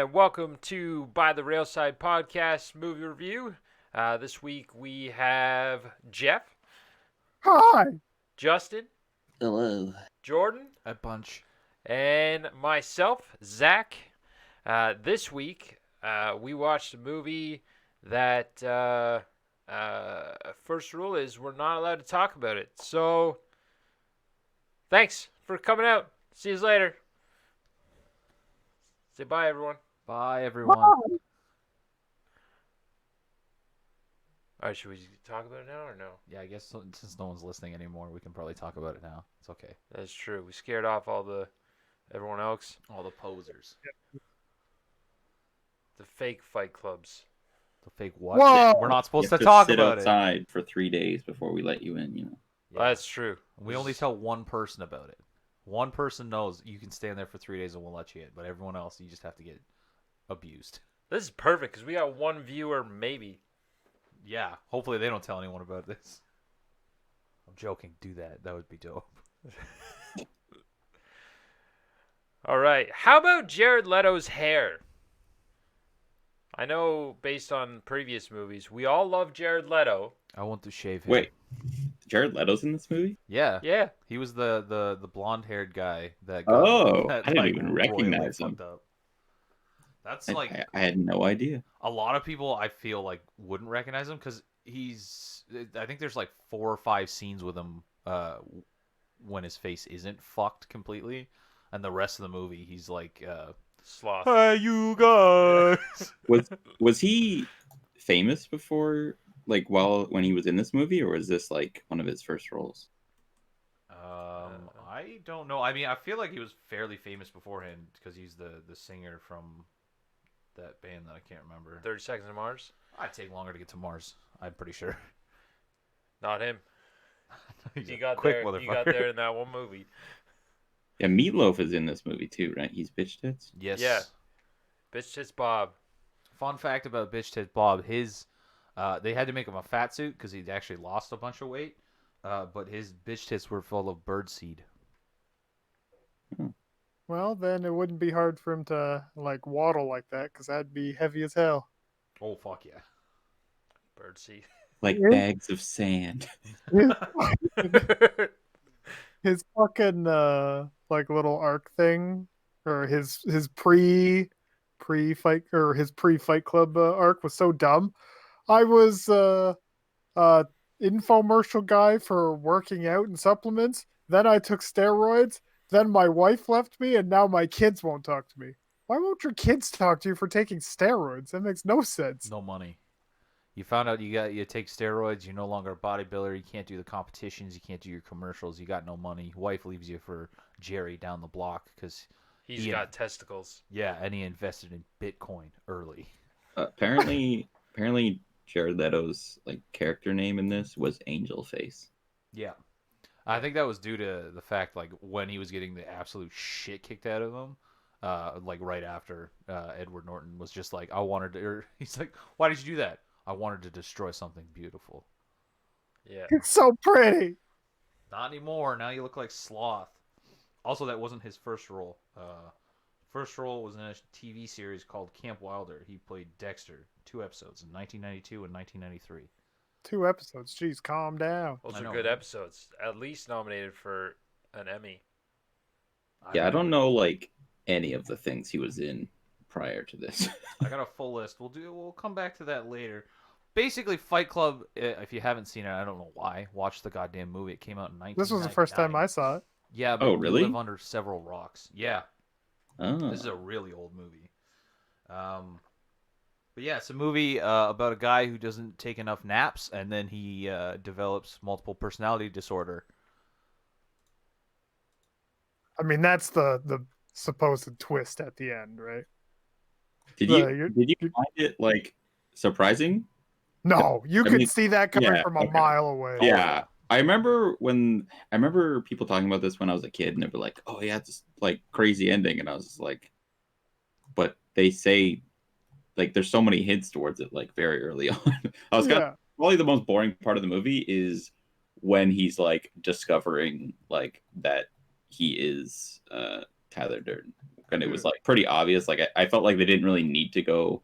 and welcome to By the Railside Podcast movie review. This week we have Jeff, Hi. Justin, Hello. Jordan, A bunch. and myself, Zach. This week we watched a movie that first rule is we're not allowed to talk about it. So, thanks for coming out. See you later. Say bye, everyone. Bye, everyone. All right, should we talk about it now or no? Yeah, I guess since no one's listening anymore, we can probably talk about it now. It's okay. That's true. We scared off everyone else. All the posers. The fake fight clubs. The fake what? Whoa! We're not supposed You to have talk sit about it. outside for 3 days before we let you in. Yeah. That's true. We only tell one person about it. One person knows you can stand there for 3 days and we'll let you in, but everyone else, you just have to get abused. This is perfect because we got one viewer, maybe. Yeah, hopefully they don't tell anyone about this. I'm joking. Do that. That would be dope. All right. How about Jared Leto's hair? I know based on previous movies, we all love Jared Leto. I want to shave him. Wait, Jared Leto's in this movie? Yeah. Yeah. He was the blonde-haired guy that I didn't even recognize him. fucked up. That's I had no idea. a lot of people I feel like wouldn't recognize him because I think there's like 4 or 5 scenes with him when his face isn't fucked completely, and the rest of the movie he's like Sloth. hey you guys. Was he famous before, like when he was in this movie, or was this like one of his first roles? I don't know. I mean, I feel like he was fairly famous beforehand because he's the singer from that band that I can't remember. 30 Seconds to Mars? I'd take longer to get to Mars. I'm pretty sure. Not him. He's You a got quick there. You got motherfucker. there in that one movie. Yeah, Meatloaf is in this movie too, right? He's Bitch Tits. Yes. Yeah. Bitch Tits Bob. Fun fact about Bitch Tit Bob: they had to make him a fat suit because he'd actually lost a bunch of weight, but his bitch tits were full of birdseed. Well, then it wouldn't be hard for him to like waddle like that because that'd be heavy as hell. Oh fuck yeah! Birdseed. Like Yeah. bags of sand. His fucking like little arc thing, or his pre-fight or his pre-fight club arc was so dumb. I was infomercial guy for working out and supplements. Then I took steroids. Then my wife left me, and now my kids won't talk to me. Why won't your kids talk to you for taking steroids? That makes no sense. No money. You found out you take steroids. You're no longer a bodybuilder. You can't do the competitions. You can't do your commercials. You got no money. Wife leaves you for Jerry down the block because He's got testicles. yeah, and he invested in Bitcoin early. Apparently, Jared Leto's like character name in this was Angel Face. Yeah. I think that was due to the fact, like, when he was getting the absolute shit kicked out of him, like, right after Edward Norton was just like, he's like, why did you do that? I wanted to destroy something beautiful. Yeah. It's so pretty. Not anymore. Now you look like Sloth. Also, that wasn't his first role. First role was in a TV series called Camp Wilder. He played Dexter, 2 episodes in 1992 and 1993. 2 episodes. Jeez, calm down. Those I are know, good right? episodes. At least nominated for an Emmy. Yeah, I don't know like any of the things he was in prior to this. I got a full list. We'll come back to that later. Basically, Fight Club. If you haven't seen it, I don't know why. Watch the goddamn movie. It came out in 1999. This was the first time I saw it. Yeah, but Oh, we really? live under several rocks. Yeah, Oh. this is a really old movie. But yeah, it's a movie about a guy who doesn't take enough naps, and then he develops multiple personality disorder. I mean, that's the supposed twist at the end, right? Did you're- you find it like surprising? No, you I could mean, see that coming yeah, from a okay. mile away. Yeah. I remember people talking about this when I was a kid, and they were like, "Oh yeah, it's like crazy ending," and I was just like, "But they say like there's so many hints towards it like very early on." I was probably the most boring part of the movie is when he's like discovering like that he is Tyler Durden, and it was like pretty obvious. Like I felt like they didn't really need to go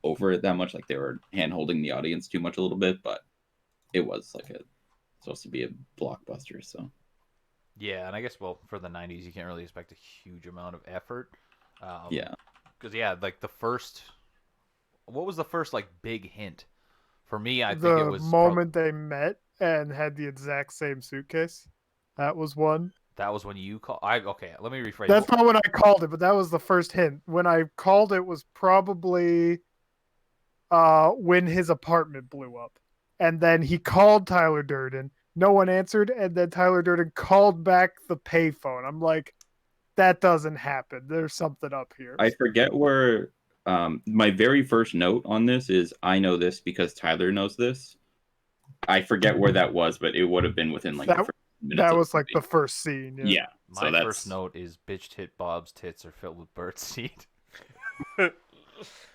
over it that much. Like they were hand holding the audience too much a little bit, but it was like supposed to be a blockbuster. So Yeah, and I guess well for the '90s, you can't really expect a huge amount of effort. yeah, Because like the first, what was the first like big hint? For me, I think The it was moment they met and had the exact same suitcase. That was one. that was when you call. Okay, let me rephrase. That's not when I called it, but that was the first hint. When I called it was probably when his apartment blew up. And then he called Tyler Durden. No one answered, and then Tyler Durden called back the payphone. I'm like, that doesn't happen. There's something up here. I forget where. My very first note on this is I know this because Tyler knows this. I forget where that was, but it would have been within like That- the first minutes That of was the like the movie. first scene. Yeah. My So that's first note is bitch tit Bob's tits are filled with birdseed.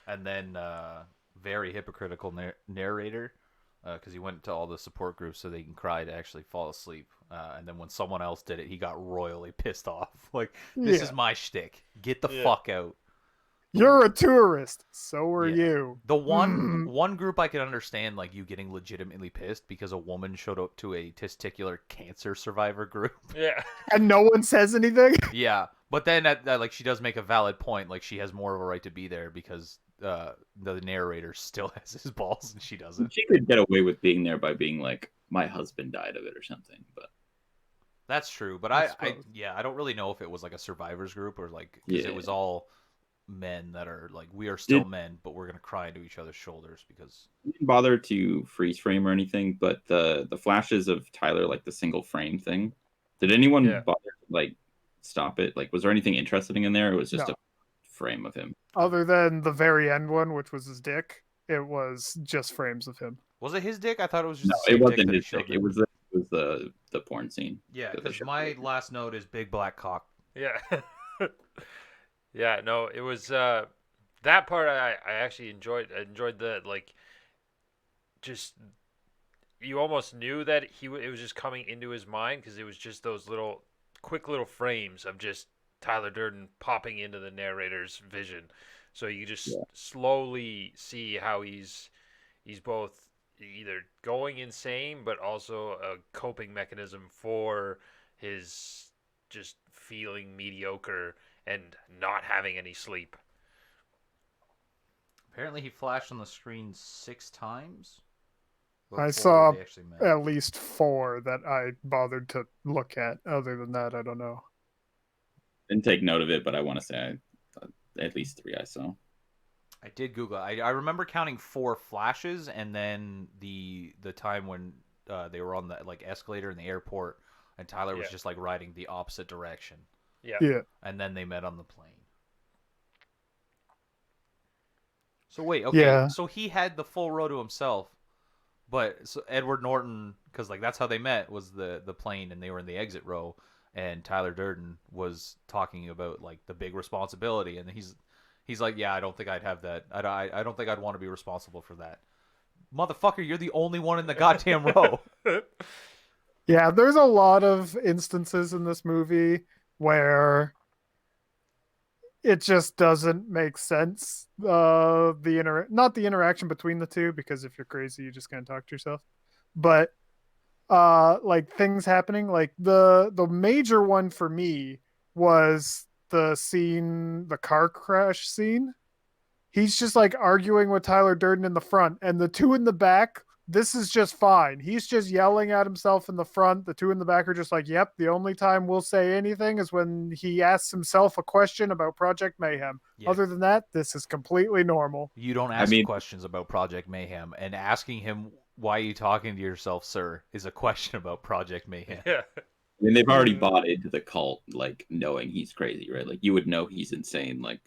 And then very hypocritical narrator because he went to all the support groups so they can cry to actually fall asleep. And then when someone else did it, he got royally pissed off. Like, this Yeah. is my shtick. Get the Yeah. fuck out. You're a tourist. So are Yeah. you. The one group I can understand, like you getting legitimately pissed because a woman showed up to a testicular cancer survivor group. Yeah. And no one says anything? Yeah, but then that like she does make a valid point. Like she has more of a right to be there because the narrator still has his balls and she doesn't. she could get away with being there by being like, my husband died of it or something. But That's true, but I I suppose. I don't really know if it was like a survivors group or like because it was all men that are like we are still men, but we're gonna cry into each other's shoulders because I didn't bother to freeze frame or anything. But the flashes of Tyler, like the single frame thing, did anyone Yeah. bother to like stop it? Like, was there anything interesting in there? Or it was just No. a frame of him. Other than the very end one, which was his dick, it was just frames of him. was it his dick? I thought it was just No, the it same dick wasn't that he his showed dick. them. It was the porn scene. Yeah, that they because showed my later. last note is big black cock. Yeah. Yeah, no, it was that part I actually enjoyed. I enjoyed the like just you almost knew that it was just coming into his mind because it was just those little quick little frames of just Tyler Durden popping into the narrator's vision. So you just slowly see how he's both either going insane but also a coping mechanism for his just feeling mediocre and not having any sleep. Apparently, he flashed on the screen 6 times. I before saw they actually met. At least 4 that I bothered to look at. Other than that, I don't know. Didn't take note of it, but I want to say at least 3 I saw. I did Google. I remember counting 4 flashes, and then the time when they were on the like escalator in the airport, and Tyler was Yeah. just like riding the opposite direction, Yeah. Yeah. and then they met on the plane. So wait, okay, Yeah. so he had the full row to himself, but so Edward Norton, because like that's how they met, was the plane, and they were in the exit row, and Tyler Durden was talking about like the big responsibility, and he's like, yeah, I don't think I'd have that. I don't think I'd want to be responsible for that. Motherfucker, you're the only one in the goddamn row. Yeah, there's a lot of instances in this movie where it just doesn't make sense. Not the interaction between the two, because if you're crazy, you just can't talk to yourself. But like things happening, like the major one for me was the car crash scene. He's just like arguing with Tyler Durden in the front, and the two in the back, this is just fine. He's just yelling at himself in the front. The two in the back are just like, yep, the only time we'll say anything is when he asks himself a question about Project Mayhem. Yeah. Other than that, this is completely normal. You don't ask mean- questions about Project Mayhem, and asking him why are you talking to yourself, sir, is a question about Project Mayhem. Yeah. I mean, they've already bought into the cult, like knowing he's crazy, right? Like you would know he's insane, like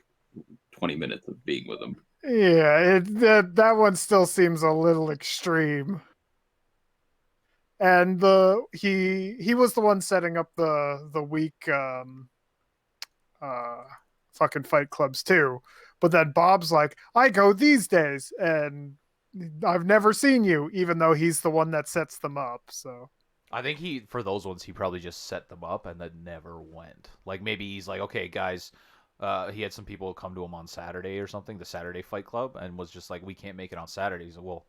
20 minutes of being with him. Yeah, that one still seems a little extreme. And he was the one setting up the weak fucking fight clubs too. But then Bob's like, I go these days, and I've never seen you, even though he's the one that sets them up. So I think for those ones, he probably just set them up and then never went. Like maybe he's like, okay, guys, He had some people come to him on Saturday or something, the Saturday Fight Club, and was just like, we can't make it on Saturdays. Well,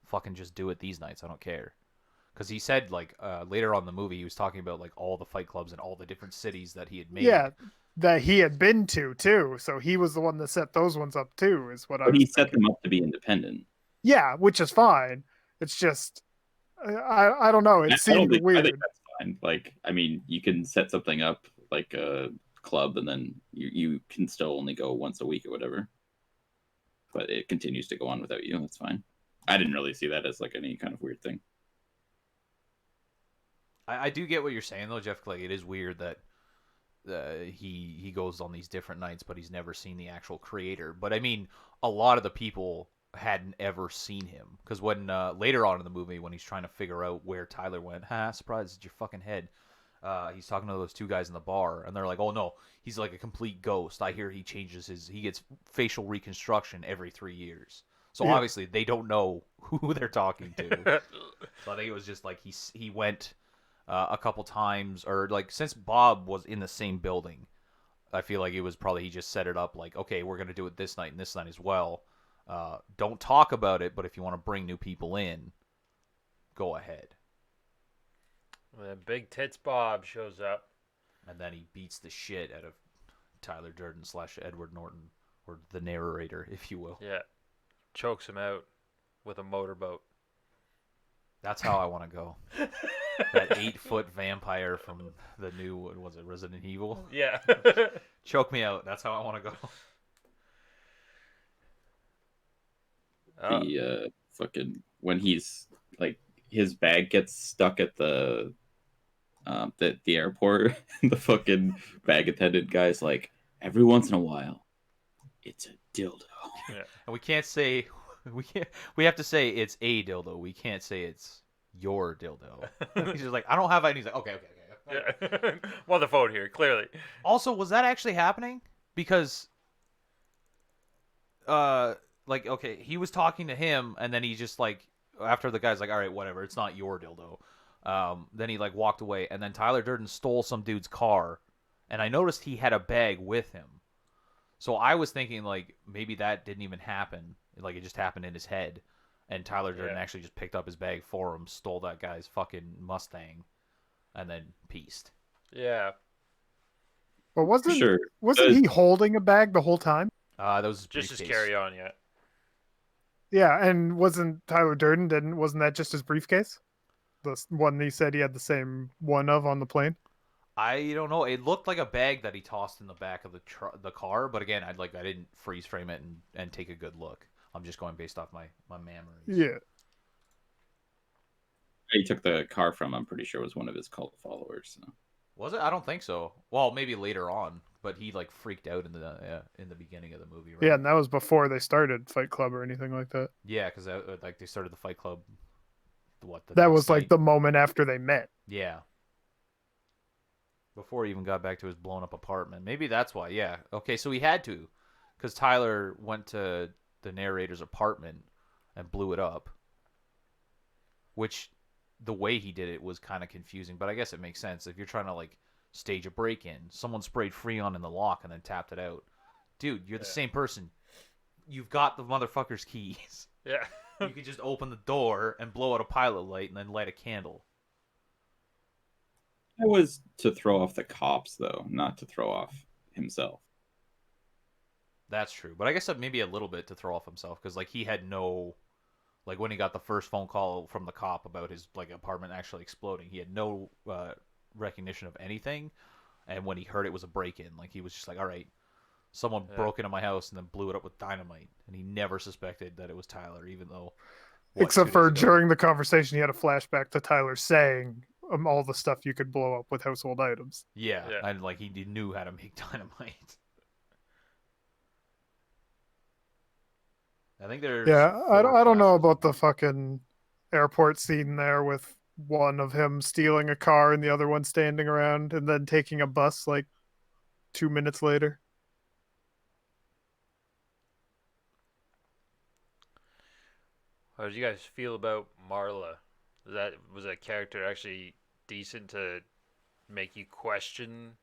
fucking just do it these nights. I don't care. Because he said like later on in the movie he was talking about like all the fight clubs and all the different cities that he had made. Yeah, that he had been to too. So he was the one that set those ones up too, is what I But was he set thinking. them up to be independent. Yeah, which is fine. It's just I don't know. It I seemed I think weird. that's fine. Like, I mean, you can set something up like a club, and then you can still only go once a week or whatever. But it continues to go on without you. That's fine. I didn't really see that as like any kind of weird thing. I do get what you're saying though, Jeff. Like it is weird that he goes on these different nights, but he's never seen the actual creator. But I mean, a lot of the people hadn't ever seen him because when later on in the movie, when he's trying to figure out where Tyler went, surprise, it's your fucking head. He's talking to those two guys in the bar, and they're like, "Oh no, he's like a complete ghost. I hear he gets facial reconstruction every 3 years." So Yeah. obviously they don't know who they're talking to. So I think it was just like he went a couple times, or like since Bob was in the same building, I feel like it was probably he just set it up like, okay, we're gonna do it this night and this night as well. Don't talk about it, but if you want to bring new people in, go ahead. When Big Tits Bob shows up. And then he beats the shit out of Tyler Durden / Edward Norton, or the narrator, if you will. Yeah. Chokes him out with a motorboat. That's how I want to go. That 8-foot vampire from the new, what was it, Resident Evil? Yeah. Choke me out. That's how I want to go. The fucking when he's like his bag gets stuck at the airport, the fucking bag attendant guy's like, every once in a while, it's a dildo. Yeah. And we can't say, we have to say it's a dildo. We can't say it's your dildo. He's just like, I don't have any. He's like, okay. Yeah. I'm on the phone here, clearly. Also, was that actually happening? Because, like, okay, he was talking to him, and then he just like, after the guy's like, all right, whatever, it's not your dildo. Then he like walked away, and then Tyler Durden stole some dude's car, and I noticed he had a bag with him. So I was thinking like maybe that didn't even happen, like it just happened in his head, and Tyler Durden Yeah. actually just picked up his bag for him, stole that guy's fucking Mustang, and then pieced. Yeah. But wasn't Sure. he holding a bag the whole time? That was his Just as briefcase. carry on, yeah. Yeah, and wasn't Tyler Durden wasn't that just his briefcase? The one he said he had the same one of on the plane? I don't know. It looked like a bag that he tossed in the back of the car, but again, I didn't freeze frame it and take a good look. I'm just going based off my memories. Yeah. He took the car from, I'm pretty sure, was one of his cult followers. So. Was it? I don't think so. Well, maybe later on, but he like freaked out in the beginning of the movie, right? Yeah, and that was before they started Fight Club or anything like that. Yeah, because like they started the Fight Club. The That next was like night. the moment after they met. Yeah. Before he even got back to his blown up apartment. Maybe that's why. Yeah. Okay, so he had to, because Tyler went to the narrator's apartment and blew it up. Which, the way he did it was kind of confusing, but I guess it makes sense if you're trying to like stage a break in. Someone sprayed Freon in the lock and then tapped it out. Dude, you're the Yeah. same person. You've got the motherfucker's keys. Yeah. You could just open the door and blow out a pilot light and then light a candle. That was to throw off the cops, though, not to throw off himself. That's true, but I guess maybe a little bit to throw off himself because like he had no, like when he got the first phone call from the cop about his like apartment actually exploding, he had no recognition of anything, and when he heard it was a break-in, like he was just like, all right, someone Yeah. broke into my house and then blew it up with dynamite, and he never suspected that it was Tyler, even though. what, Except 2 for days ago- during the conversation, he had a flashback to Tyler saying all the stuff you could blow up with household items. Yeah, Yeah. and like he knew how to make dynamite. I think there's. Yeah, I 4 don't know flashes. about the fucking airport scene there with one of him stealing a car and the other one standing around and then taking a bus like 2 minutes later. How did you guys feel about Marla? Was that character actually decent to make you question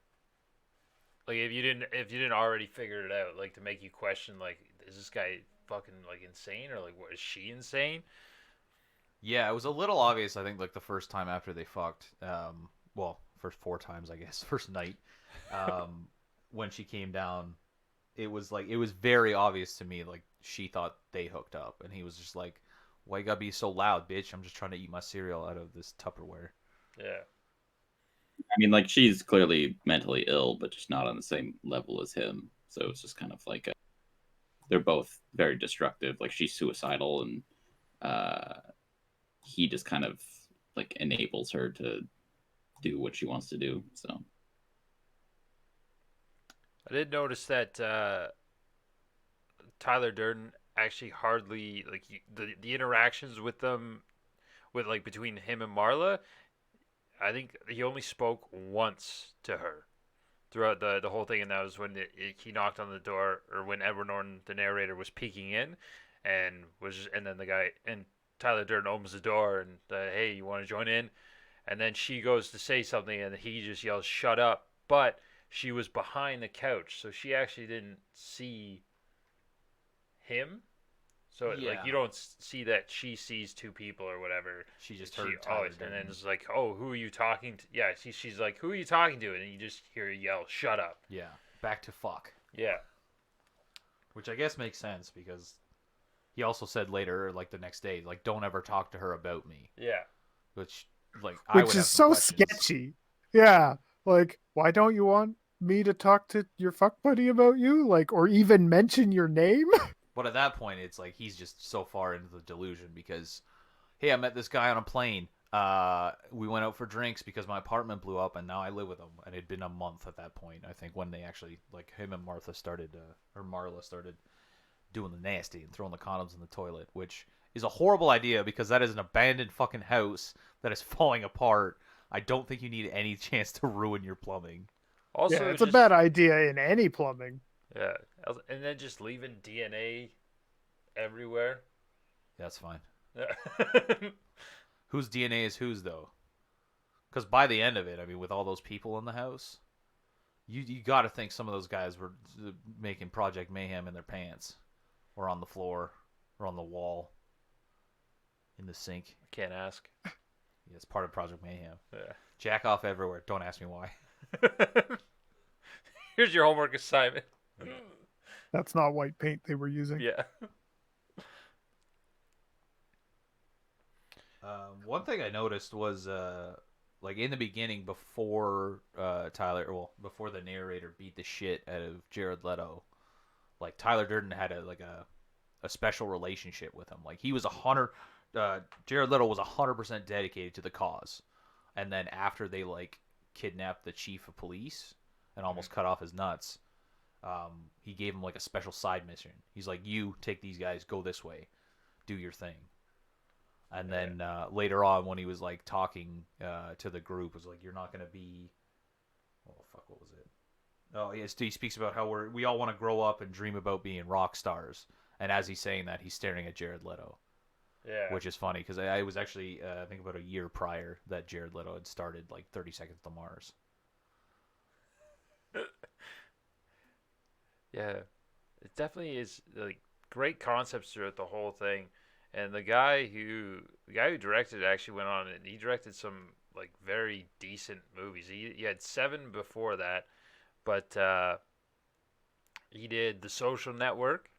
Like if you didn't already figure it out, like to make you question, like, is this guy fucking like insane, or like what, is she insane? Yeah, it was a little obvious. I think like the first time after they fucked, well, first 4 times I guess, first night, um, when she came down, it was very obvious to me like she thought they hooked up, and he was just like, "Why you gotta be so loud, bitch? I'm just trying to eat my cereal out of this Tupperware." Yeah. I mean, like she's clearly mentally ill, but just not on the same level as him. So it's just kind of like they're both very destructive. Like she's suicidal, and uh, he just kind of like enables her to do what she wants to do. So I did notice that Tyler Durden actually hardly like the interactions with them, with like between him and Marla. I think he only spoke once to her throughout the whole thing, and that was when he knocked on the door, or when Edward Norton, the narrator, was peeking in, and then the guy and Tyler Durden opens the door and hey, you want to join in? And then she goes to say something, and he just yells, "Shut up!" But she was behind the couch, so she actually didn't see him. So like Yeah. you don't see that she sees two people or whatever. She just She heard Tyler always, and then Durden. it's like, oh, who are you talking to? Yeah, she's like, who are you talking to? And you just hear her yell, "Shut up!" Yeah, back to fuck, Yeah, which I guess makes sense because he also said later, like the next day, like don't ever talk to her about me, yeah, which like I Which would is have some so questions. sketchy. Yeah. Like, why don't you want me to talk to your fuck buddy about you? Like, or even mention your name? But at that point, it's like he's just so far into the delusion because, hey, I met this guy on a plane. We went out for drinks because my apartment blew up, and now I live with him. And it'd been a month at that point, I think, when they actually like him and Martha started, or Marla started doing the nasty and throwing the condoms in the toilet, which is a horrible idea because that is an abandoned fucking house that is falling apart. I don't think you need any chance to ruin your plumbing. Yeah, also it's a just bad idea in any plumbing. yeah, and then just leaving DNA everywhere. That's fine. Yeah. Whose DNA is whose though? Because by the end of it, I mean, with all those people in the house, you got to think some of those guys were making Project Mayhem in their pants, or on the floor, or on the wall, in the sink. Can't ask. Yeah, it's part of Project Mayhem. Yeah. Jack off everywhere. Don't ask me why. Here's your homework assignment. That's not white paint they were using. Yeah. One thing I noticed was like in the beginning, before before the narrator beat the shit out of Jared Leto, like Tyler Durden had a special relationship with him. Like he was 100. Jared Leto was 100% dedicated to the cause, and then after they like kidnapped the chief of police and almost cut off his nuts, he gave him like a special side mission. He's like, "You take these guys, go this way, do your thing." And then later on, when he was like talking to the group, was like, "You're not gonna be." Oh fuck, what was it? Oh yes, he speaks about how we all want to grow up and dream about being rock stars. And as he's saying that, he's staring at Jared Leto, Yeah. which is funny because I was actually I think about a year prior that Jared Leto had started like 30 Seconds to Mars. Yeah. It definitely is like great concepts throughout the whole thing. And the guy who directed it actually went on and he directed some like very decent movies. He had 7 before that, but he did The Social Network,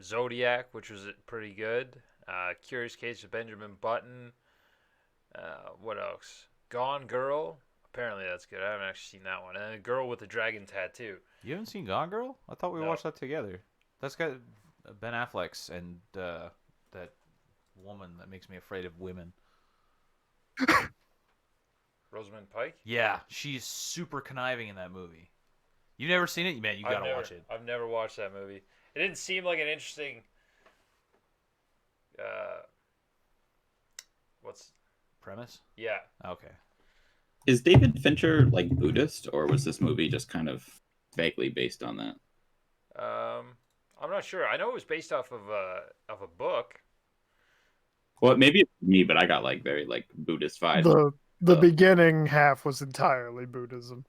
Zodiac, which was pretty good. Curious Case of Benjamin Button. What else? Gone Girl. Apparently that's good. I haven't actually seen that one. And then Girl with the Dragon Tattoo. You haven't seen Gone Girl? I thought we No. watched that together. That's got Ben Affleck's and that woman that makes me afraid of women. Rosamund Pike. Yeah, she's super conniving in that movie. You never seen it, man? You gotta watch it. I've never watched that movie. It didn't seem like an interesting. Uh, what's Premise? yeah? Okay. is David Fincher like Buddhist, or was this movie just kind of vaguely based on that? I'm not sure. I know it was based off of a book. Well, maybe it's me, but I got like very like Buddhist vibes. The Uh, beginning half was entirely Buddhism.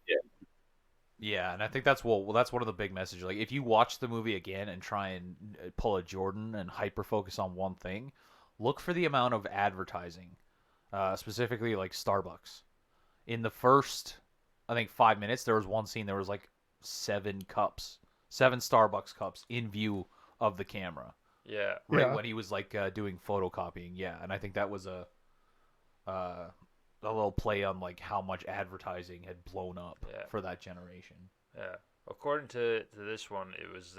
Yeah, and I think that's that's one of the big messages. Like, if you watch the movie again and try and pull a Jordan and hyper focus on one thing, look for the amount of advertising, specifically like Starbucks. In the first, I think 5 minutes, there was one scene. There was like 7 cups, 7 Starbucks cups in view of the camera, Yeah. right Yeah. when he was like doing photocopying. Yeah, and I think that was uh, a little play on like how much advertising had blown up Yeah. for that generation. Yeah. According to this one, it was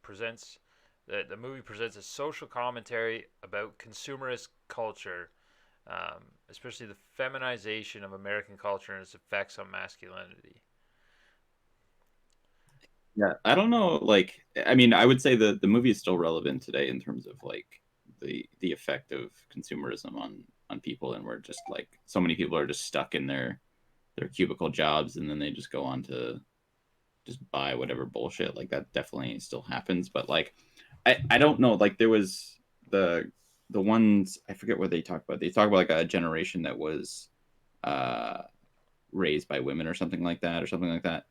presents the movie presents a social commentary about consumerist culture, especially the feminization of American culture and its effects on masculinity. Yeah, I don't know. Like, I mean, I would say the movie is still relevant today in terms of like the effect of consumerism on people, and we're just like so many people are just stuck in their cubicle jobs, and then they just go on to just buy whatever bullshit. Like that definitely still happens, but like I don't know. Like there was the ones I forget what they talk about. They talk about like a generation that was uh raised by women or something like that, or something like that.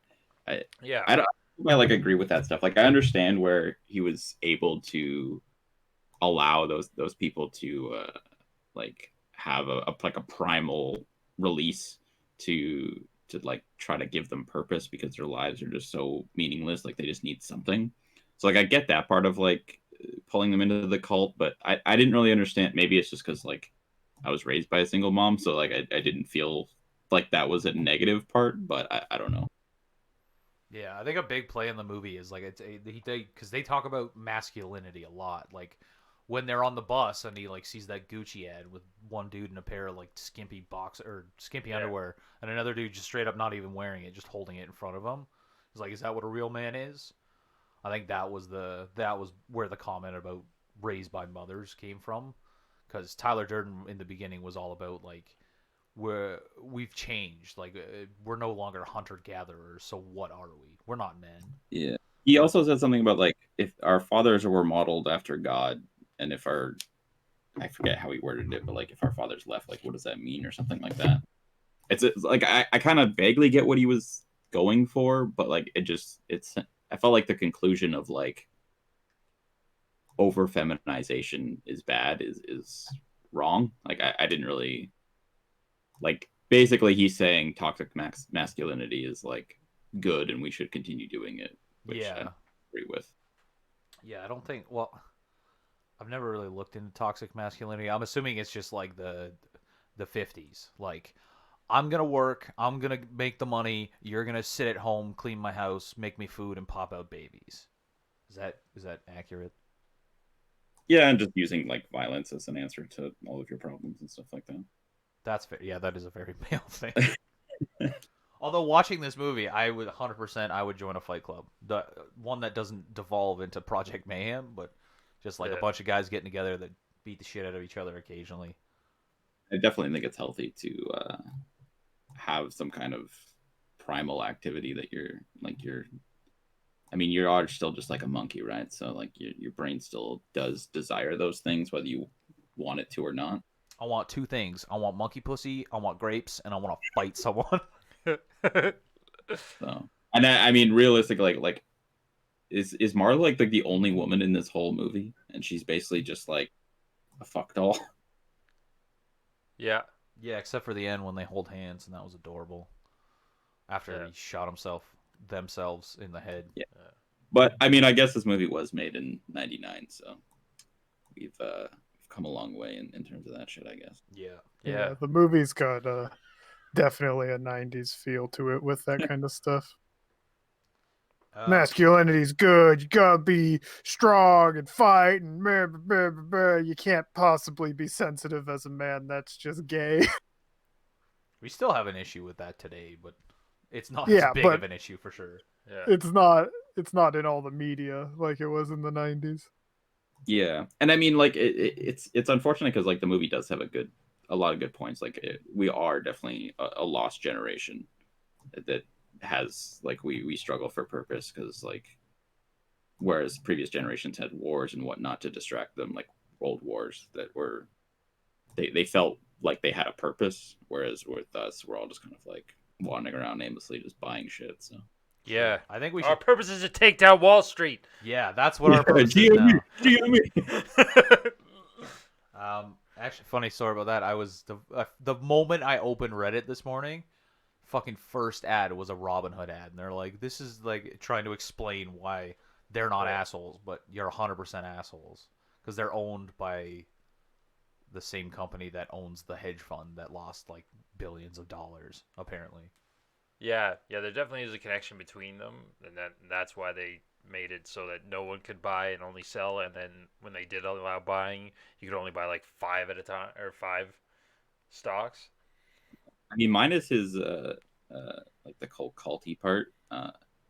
I Yeah. I don't I like agree with that stuff. Like I understand where he was able to allow those people to like have like a primal release to like try to give them purpose because their lives are just so meaningless. Like they just need something. So like I get that part of like pulling them into the cult, but I didn't really understand. Maybe it's just because like I was raised by a single mom, so like I didn't feel like that was a negative part, but I don't know. Yeah, I think a big play in the movie is like because they talk about masculinity a lot. Like when they're on the bus and he like sees that Gucci ad with one dude in a pair of like skimpy box or skimpy Yeah. underwear, and another dude just straight up not even wearing it, just holding it in front of him. He's like, "Is that what a real man is?" I think that was where the comment about raised by mothers came from, because Tyler Durden in the beginning was all about like we've changed. Like we're no longer hunter gatherers. So what are we? We're not men. Yeah. He But also said something about like if our fathers were modeled after God, and if our I forget how he worded it, but like if our fathers left, like what does that mean or something like that. It's like I kind of vaguely get what he was going for, but like it's I felt like the conclusion of like over feminization is bad is wrong. Like I didn't really like basically he's saying toxic masculinity is like good and we should continue doing it, which I yeah, agree with. yeah. I don't think. Well, I've never really looked into toxic masculinity. I'm assuming it's just like the 50s. Like I'm gonna work. I'm gonna make the money. You're gonna sit at home, clean my house, make me food, and pop out babies. Is that accurate? Yeah, and just using like violence as an answer to all of your problems and stuff like that. That's fair. Yeah, that is a very male thing. Although watching this movie, I would 100% I would join a fight club. The one that doesn't devolve into Project Mayhem, but just like a Yeah. bunch of guys getting together that beat the shit out of each other occasionally. I definitely think it's healthy to have some kind of primal activity that you're I mean you are still just like a monkey, right? So like your brain still does desire those things whether you want it to or not. I want two things. I want monkey pussy, I want grapes, and I want to fight someone. So and I mean realistically like is Marla like the only woman in this whole movie and she's basically just like a fuck doll. Yeah. Yeah, except for the end when they hold hands, and that was adorable. After Yeah. he shot themselves in the head. Yeah. But I mean I guess this movie was made in 99, so we've come a long way in terms of that shit, I guess. Yeah. Yeah. The movie's got definitely a 90s feel to it with that kind of stuff. Masculinity's good. You gotta be strong and fight, and blah, blah, blah, blah. You can't possibly be sensitive as a man. That's just gay. We still have an issue with that today, but it's not Yeah, as big but- of an issue for sure. Yeah. It's not in all the media like it was in the 90s. Yeah, and I mean, like it's unfortunate because like the movie does have a lot of good points. Like we are definitely a lost generation that has like we struggle for purpose because like whereas previous generations had wars and whatnot to distract them, like world wars that were they felt like they had a purpose, whereas with us we're all just kind of like wandering around aimlessly just buying shit. So Yeah. I think we Our should. purpose is to take down Wall Street. Yeah, that's what our Yeah, purpose is GME, now. GME. Actually, funny story about that. I was the moment I opened Reddit this morning, fucking first ad was a Robinhood ad, and they're like, "This is like trying to explain why they're not Right. assholes, but you're 100% assholes because they're owned by the same company that owns the hedge fund that lost like billions of dollars, apparently." Yeah, there definitely is a connection between them, and that's why they made it so that no one could buy and only sell. And then when they did allow buying, you could only buy like 5 at a time or 5 stocks. I mean, minus his like the whole culty part.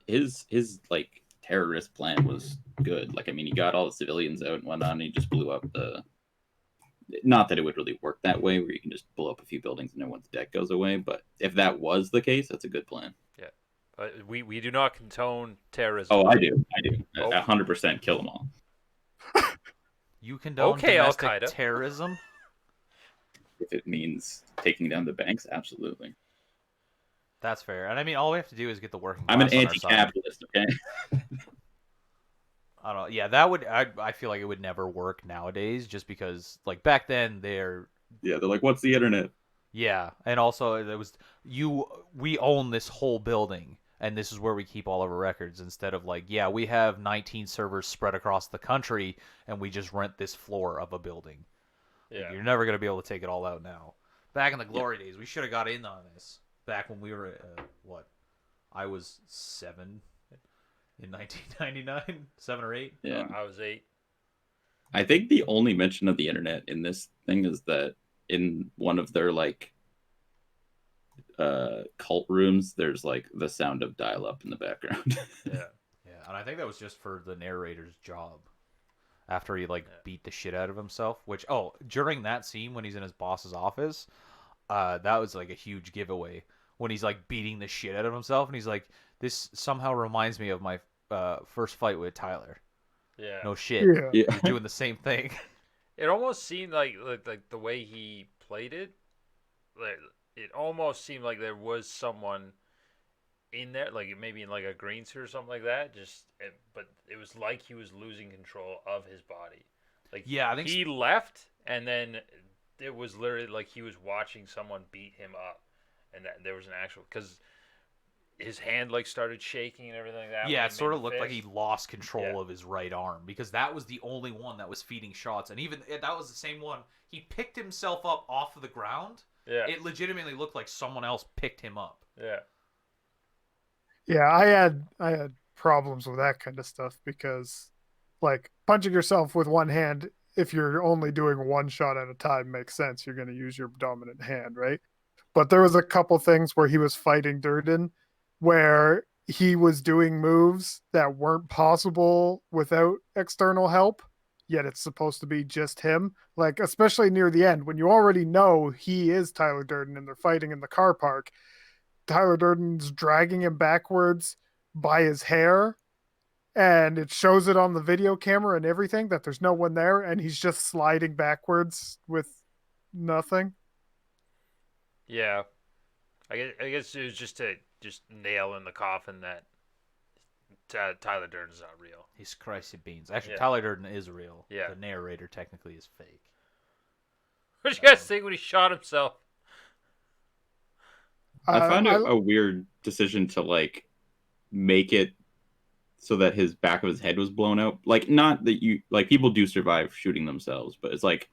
His like terrorist plan was good. Like, I mean, he got all the civilians out and whatnot, and he just blew up the. Not that it would really work that way, where you can just blow up a few buildings and everyone's debt goes away. But if that was the case, that's a good plan. But we do not condone terrorism. Oh, I do. Oh. 100% kill them all. You condone Okay, domestic Al-Qaeda. terrorism? If it means taking down the banks, absolutely. That's fair. And I mean, all we have to do is get the working I'm an class on our side. anti-capitalist. Okay. I don't know. Yeah, that would. I feel like it would never work nowadays, just because like back then they're. Yeah, they're like, "What's the internet?" Yeah, and also there was we own this whole building, and this is where we keep all of our records. Instead of like, yeah, we have 19 servers spread across the country, and we just rent this floor of a building. Yeah. You're never gonna be able to take it all out now. Back in the glory days, we should have got in on this. Back when we were what? I was 7 in 1999, 7 or 8. Yeah. I was 8. I think the only mention of the internet in this thing is that in one of their like cult rooms, there's like the sound of dial-up in the background. Yeah. Yeah, and I think that was just for the narrator's job. After he like Yeah. beat the shit out of himself, which during that scene when he's in his boss's office, that was like a huge giveaway when he's like beating the shit out of himself, and he's like, "This somehow reminds me of my first fight with Tyler." Yeah. No shit, Yeah. Yeah. you're doing the same thing. It almost seemed like the way he played it, like it almost seemed like there was someone in there, like maybe in like a green suit or something like that. But it was like he was losing control of his body. Like Yeah, I think he left, and then it was literally like he was watching someone beat him up, and that there was an actual because his hand like started shaking and everything like that. when Yeah, he it sort made of the looked like he fist. lost control Yeah. of his right arm because that was the only one that was feeding shots, and even that was the same one. He picked himself up off of the ground. Yeah. It legitimately looked like someone else picked him up. Yeah. Yeah, I had problems with that kind of stuff because like punching yourself with one hand, if you're only doing one shot at a time, makes sense. You're going to use your dominant hand, right? But there was a couple things where he was fighting Durden where he was doing moves that weren't possible without external help, yet it's supposed to be just him. Like, especially near the end, when you already know he is Tyler Durden and they're fighting in the car park, Tyler Durden's dragging him backwards by his hair, and it shows it on the video camera and everything that there's no one there, and he's just sliding backwards with nothing. Yeah. I guess it was just to nail in the coffin that Tyler Durden's not real. He's Christy beans. Actually, Yeah. Tyler Durden is real. Yeah. The narrator technically is fake. What did you guys think when he shot himself? I found it I- a weird decision to like make it so that his back of his head was blown out. Like, not that you like people do survive shooting themselves, but it's like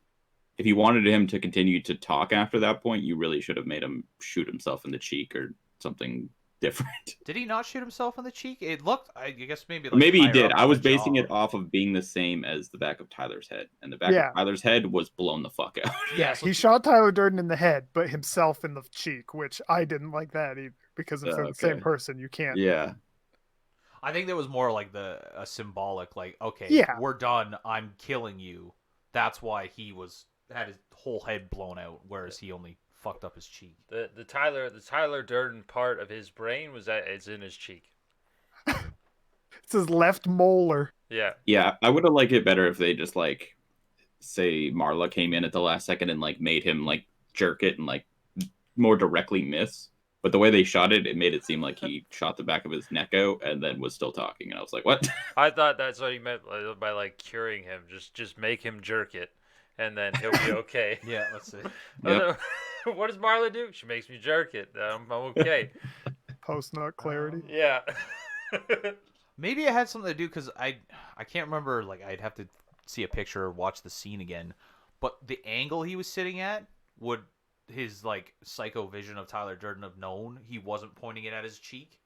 if you wanted him to continue to talk after that point, you really should have made him shoot himself in the cheek or something different. Did he not shoot himself in the cheek? It looked, I guess maybe. Or Like maybe he higher did. up I on was the basing jaw. it off of being the same as the back of Tyler's head, and the back Yeah. of Tyler's head was blown the fuck out. Yeah, so he shot Tyler Durden in the head, but himself in the cheek, which I didn't like that either because if they're the same Okay. person, you can't. Yeah, I think there was more like a symbolic, like, okay, Yeah. we're done. I'm killing you. That's why he had his whole head blown out, whereas he only fucked up his cheek. The Tyler Durden part of his brain it's in his cheek. It's his left molar. Yeah. yeah. I would have liked it better if they just like say Marla came in at the last second and like made him like jerk it and like more directly miss. But the way they shot it, it made it seem like he shot the back of his neck out and then was still talking. And I was like, what? I thought that's what he meant by like curing him. Just make him jerk it, and then he'll be okay. Yeah, let's see. Yep. What does Marla do? She makes me jerk it. I'm okay. Post nut clarity. Yeah. Maybe it had something to do because I can't remember. Like I'd have to see a picture or watch the scene again. But the angle he was sitting at would his like psycho vision of Tyler Durden have known he wasn't pointing it at his cheek.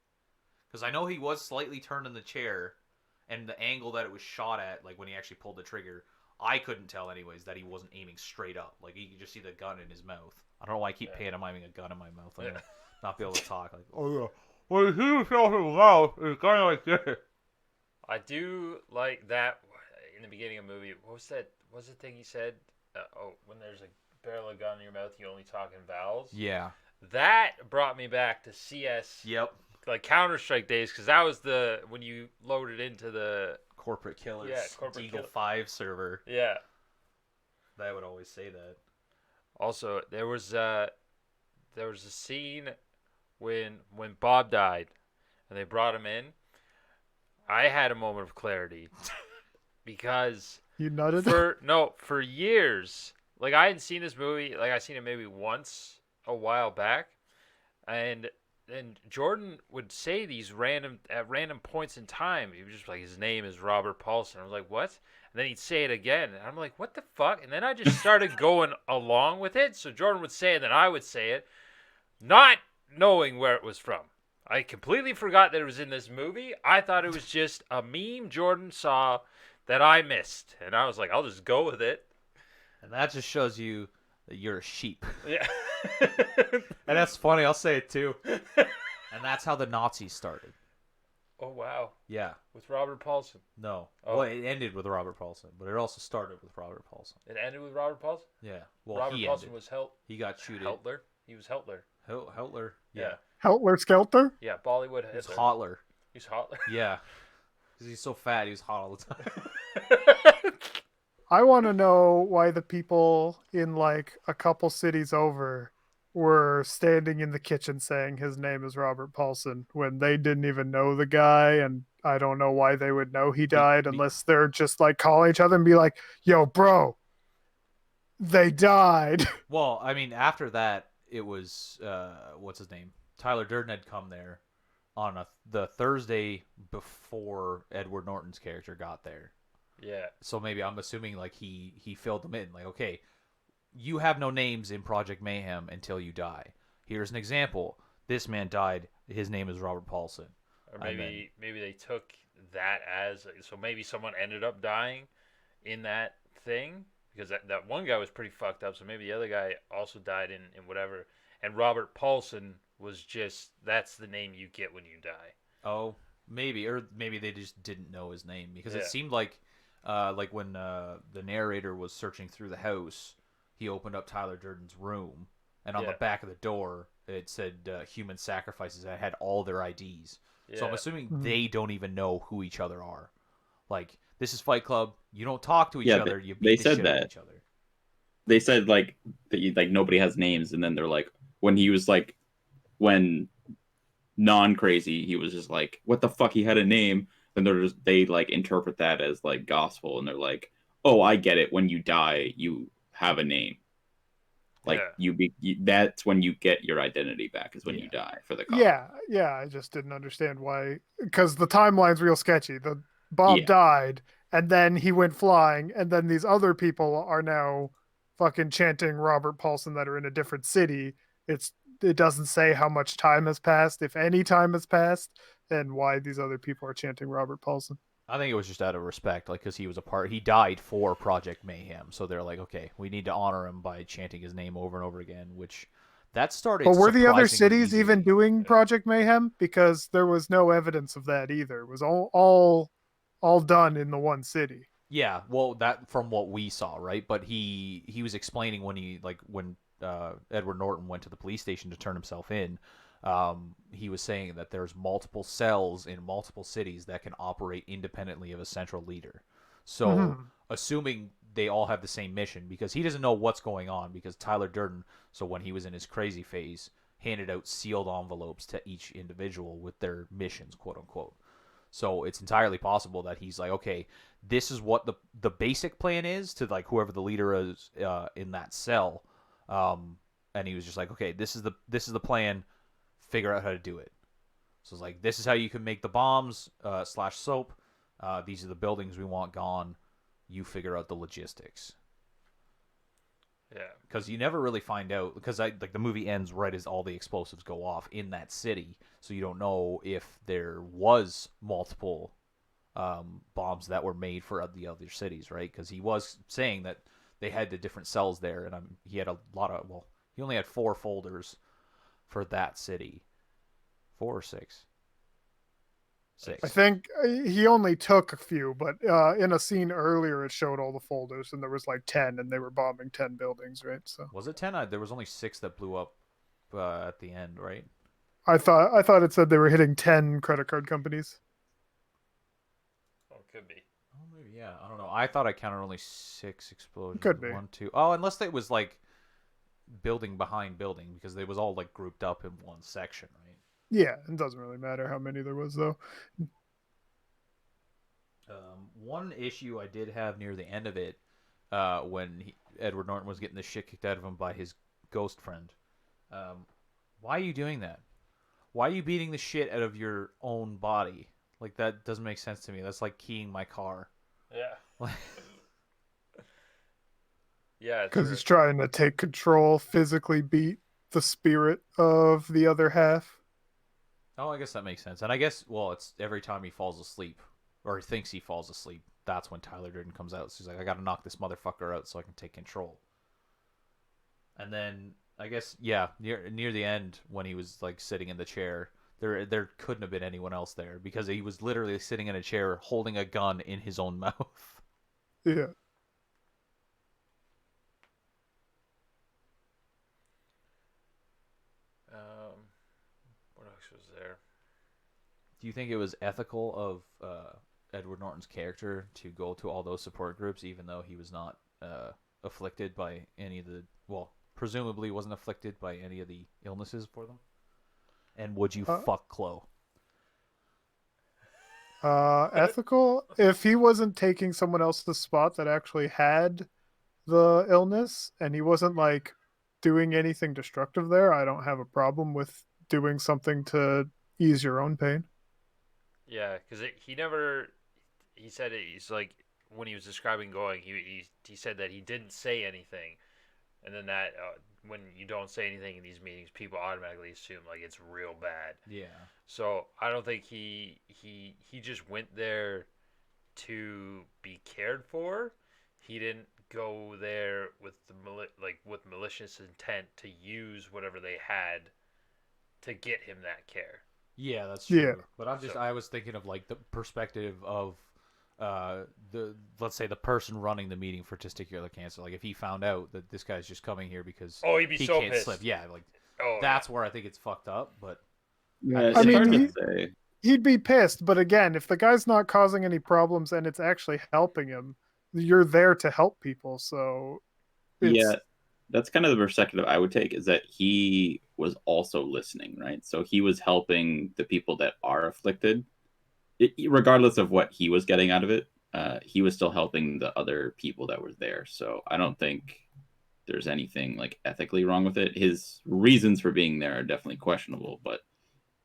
Because I know he was slightly turned in the chair, and the angle that it was shot at, like when he actually pulled the trigger, I couldn't tell anyways that he wasn't aiming straight up. Like you could just see the gun in his mouth. I don't know why I keep pantomiming a gun in my mouth. I'm gonna not be able to talk. Like, oh yeah, well he was off his mouth. It's kind of like this. I do like that in the beginning of the movie. What was that? What's the thing he said? When there's a barrel of gun in your mouth, you only talk in vowels. Yeah. That brought me back to CS. Yep. Like Counter-Strike days, because that was when you loaded into the Corporate Killers. Yeah, Corporate Eagle Kill- 5 server. yeah. They would always say that. Also, there was a scene when Bob died, and they brought him in. I had a moment of clarity because You nutted? for years, like I hadn't seen this movie. Like I seen it maybe once a while back, and Jordan would say these at random points in time. He was just like, his name is Robert Paulson. I was like, what? And then he'd say it again, and I'm like, what the fuck? And then I just started going along with it. So Jordan would say it, then I would say it, not knowing where it was from. I completely forgot that it was in this movie. I thought it was just a meme Jordan saw that I missed, and I was like, I'll just go with it. And that just shows you that you're a sheep. Yeah. And that's funny. I'll say it too. And that's how the Nazis started. Oh wow. Yeah. With Robert Paulson. No. Oh. Well, it ended with Robert Paulson, but it also started with Robert Paulson. It ended with Robert Paulson. Yeah. Well, Robert he Paulson ended. was He got shooted. Heltler. He was Heltler. Heltler. Yeah. Yeah. Helter Skelter? Yeah. Bollywood He's Hitler. Hotler. He's Hotler. Yeah. Because he's so fat, he was hot all the time. I want to know why the people in like a couple cities over were standing in the kitchen saying his name is Robert Paulson when they didn't even know the guy, and I don't know why they would know he died unless they're just like calling each other and be like, "Yo, bro, they died." Well, I mean, after that, it was what's his name? Tyler Durden had come there on the Thursday before Edward Norton's character got there. Yeah. So maybe I'm assuming like he filled them in. Like, okay, you have no names in Project Mayhem until you die. Here's an example. This man died. His name is Robert Paulson. Or maybe they took that as, so maybe someone ended up dying in that thing, because that one guy was pretty fucked up, so maybe the other guy also died in whatever, and Robert Paulson was just, that's the name you get when you die. Oh, maybe. Or maybe they just didn't know his name, because it Yeah. seemed like when the narrator was searching through the house, he opened up Tyler Durden's room, and on the Yeah. back of the door, it said human sacrifices. That had all their IDs. So I'm Yeah. assuming Mhm. they don't even know who each other are. Like, this is Fight Club. You don't talk to each Yeah, other. You beat they the said shit out of that. each other. They said like that nobody has names, and then they're like, when he was like, when non-crazy, he was just like, what the fuck, he had a name. Then they like interpret that as like gospel, and they're like, oh, I get it, when you die you have a name, like Yeah. that's when you get your identity back, is when Yeah. you die for the cop. Yeah, I just didn't understand why, because the timeline's real sketchy. The Bob Yeah. died, and then he went flying, and then these other people are now fucking chanting Robert Paulson that are in a different city. It doesn't say how much time has passed, if any time has passed, and why these other people are chanting Robert Paulson. I think it was just out of respect, like, because he died for Project Mayhem, so they're like, okay, we need to honor him by chanting his name over and over again, which that started. But were the other surprisingly cities even easily. doing Project Mayhem? Because there was no evidence of that either. It was all done in the one city. Yeah, well, that from what we saw, right? But he was explaining when Edward Norton went to the police station to turn himself in. He was saying that there's multiple cells in multiple cities that can operate independently of a central leader. So, Mhm. assuming they all have the same mission, because he doesn't know what's going on, because Tyler Durden, so when he was in his crazy phase, handed out sealed envelopes to each individual with their missions, quote unquote. So it's entirely possible that he's like, okay, this is what the basic plan is to like whoever the leader is in that cell, and he was just like, okay, this is the plan. Figure out how to do it. So it's like, this is how you can make the bombs slash soap. These are the buildings we want gone. You figure out the logistics. Yeah. Because you never really find out, because like the movie ends right as all the explosives go off in that city, so you don't know if there was multiple bombs that were made for the other cities, right? Because he was saying that they had the different cells there, and he had a lot of, well, he only had 4 folders for that city. 4 or 6? 6. I think he only took a few, but in a scene earlier, it showed all the folders, and there was like 10, and they were bombing 10 buildings, right? So Was it 10? There was only 6 that blew up at the end, right? I thought it said they were hitting 10 credit card companies. Oh, could be. Oh, maybe, yeah. I don't know. I thought I counted only 6 explosions. Could be. 1, 2. Oh, unless it was like building behind building, because they was all like grouped up in one section, right? Yeah, it doesn't really matter how many there was, though. One issue I did have near the end of it, when Edward Norton was getting the shit kicked out of him by his ghost friend. Why are you doing that? Why are you beating the shit out of your own body? Like, that doesn't make sense to me. That's like keying my car. Yeah. Yeah. Because he's trying to take control, physically beat the spirit of the other half. Oh, I guess that makes sense. And I guess, well, it's every time he falls asleep, or he thinks he falls asleep, that's when Tyler Durden comes out. So he's like, I gotta knock this motherfucker out so I can take control. And then, I guess, yeah, near the end, when he was, like, sitting in the chair, there couldn't have been anyone else there, because he was literally sitting in a chair holding a gun in his own mouth. Yeah. What else was there? Do you think it was ethical of Edward Norton's character to go to all those support groups, even though he was not afflicted by any of the, well, presumably wasn't afflicted by any of the illnesses for them? And would you fuck Chloe? Ethical? If he wasn't taking someone else's spot that actually had the illness, and he wasn't like doing anything destructive there, I don't have a problem with doing something to ease your own pain. Yeah, because he never. He said it. He's like when he was describing going. He said that he didn't say anything, and then that when you don't say anything in these meetings, people automatically assume like it's real bad. Yeah. So I don't think he just went there to be cared for. He didn't go there with with malicious intent to use whatever they had to get him that care. Yeah, that's true. Yeah. But I was thinking of like the perspective of let's say the person running the meeting for testicular cancer. Like if he found out that this guy's just coming here because he'd be he so can't pissed. slip. Yeah, like Oh, that's where I think it's fucked up. But Yeah, I it's mean, hard he- to say. He'd be pissed, but again, if the guy's not causing any problems and it's actually helping him, you're there to help people. So, Yeah, that's kind of the perspective I would take, is that he was also listening, right? So he was helping the people that are afflicted, regardless of what he was getting out of it. He was still helping the other people that were there. So I don't think there's anything like ethically wrong with it. His reasons for being there are definitely questionable, but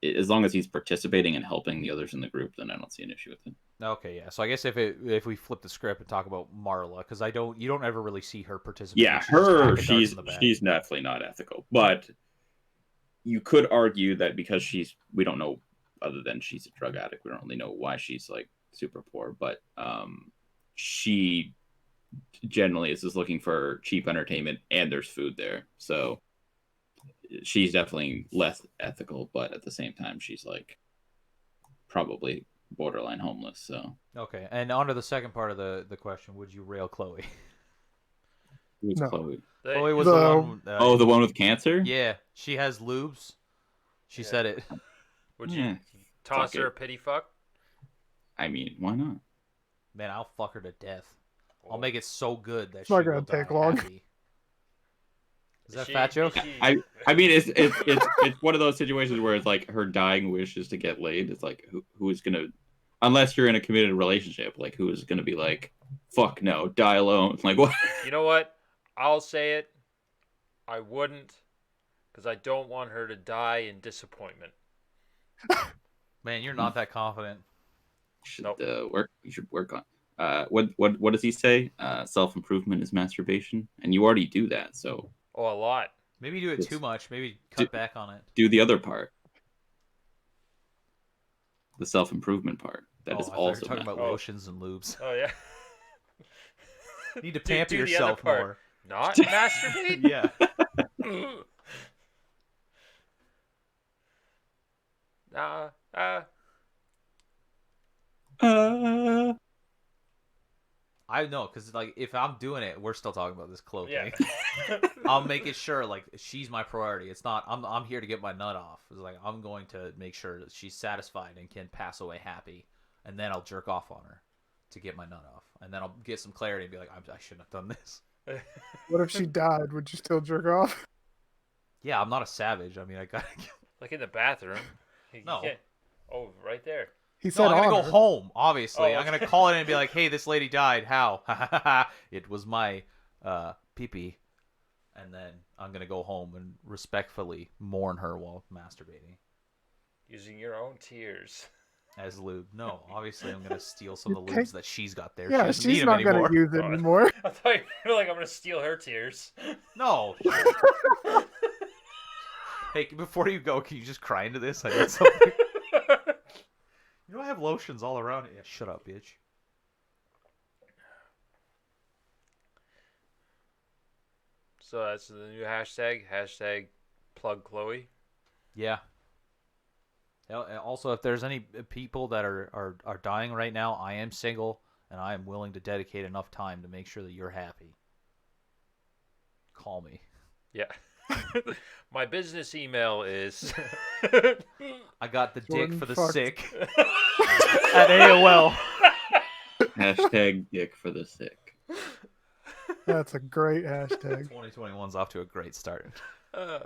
as long as he's participating and helping the others in the group, then I don't see an issue with it. okay, yeah. So I guess if we flip the script and talk about Marla, because you don't ever really see her participate. Yeah, she's definitely not ethical, but you could argue that because we don't know, other than she's a drug addict, we don't really know why she's like super poor, but she generally is just looking for cheap entertainment and there's food there, so she's definitely less ethical, but at the same time she's like probably borderline homeless. So okay. And on to the second part of the question: would you rail Chloe? who's No. Chloe? Chloe was The- the one. Oh, the one with cancer. Yeah, she has lubes. She Yeah. said it. Would you Yeah, toss fuck her it. a pity fuck? I mean, why not? Man, I'll fuck her to death. I'll make it so good that It's not she will gonna take die long. happy. Is that a fat joke? I mean, it's one of those situations where it's like her dying wish is to get laid. It's like who is gonna, unless you're in a committed relationship, like who is gonna be like, fuck no, die alone. Like what? You know what? I'll say it. I wouldn't, because I don't want her to die in disappointment. Man, you're not that confident. Should work. You should work on. What does he say? Self improvement is masturbation, and you already do that. So Oh, a lot. Maybe you do it too much. Maybe cut back on it. do the other part, the self improvement part. That is I thought also you were talking about lotions and lubes. Oh yeah. You need to Do pamper the other yourself part. more. Not masturbate. Yeah. Nah. I know, because like if I'm doing it, we're still talking about this cloak Yeah. thing. I'll make it sure like she's my priority. It's not I'm here to get my nut off. It's like I'm going to make sure that she's satisfied and can pass away happy, and then I'll jerk off on her to get my nut off, and then I'll get some clarity and be like, I shouldn't have done this. What if she died? Would you still jerk off? Yeah, I'm not a savage. I mean, I gotta. Like in the bathroom. You No. can't- Oh, right there. He No, said I'm gonna on go her. home. Obviously, Oh, I'm okay. gonna call in and be like, "Hey, this lady died. How? It was my pee-pee." And then I'm gonna go home and respectfully mourn her while masturbating Using your own tears. as lube. No, obviously, I'm gonna steal some of the Okay. lubes that she's got there. Yeah, she doesn't need she's them not anymore. gonna use it Oh. anymore. I thought you were like, I'm gonna steal her tears. No. Hey, before you go, can you just cry into this? I need something. You know I have lotions all around it. Yeah, shut up, bitch. So that's the new hashtag. Hashtag plug Chloe. Yeah. Also, if there's any people that are dying right now, I am single, and I am willing to dedicate enough time to make sure that you're happy. Call me. Yeah. My business email is I got the dick Jordan for the fucked. sick at AOL. hashtag dick for the sick. That's a great hashtag. 2021's off to a great start. uh,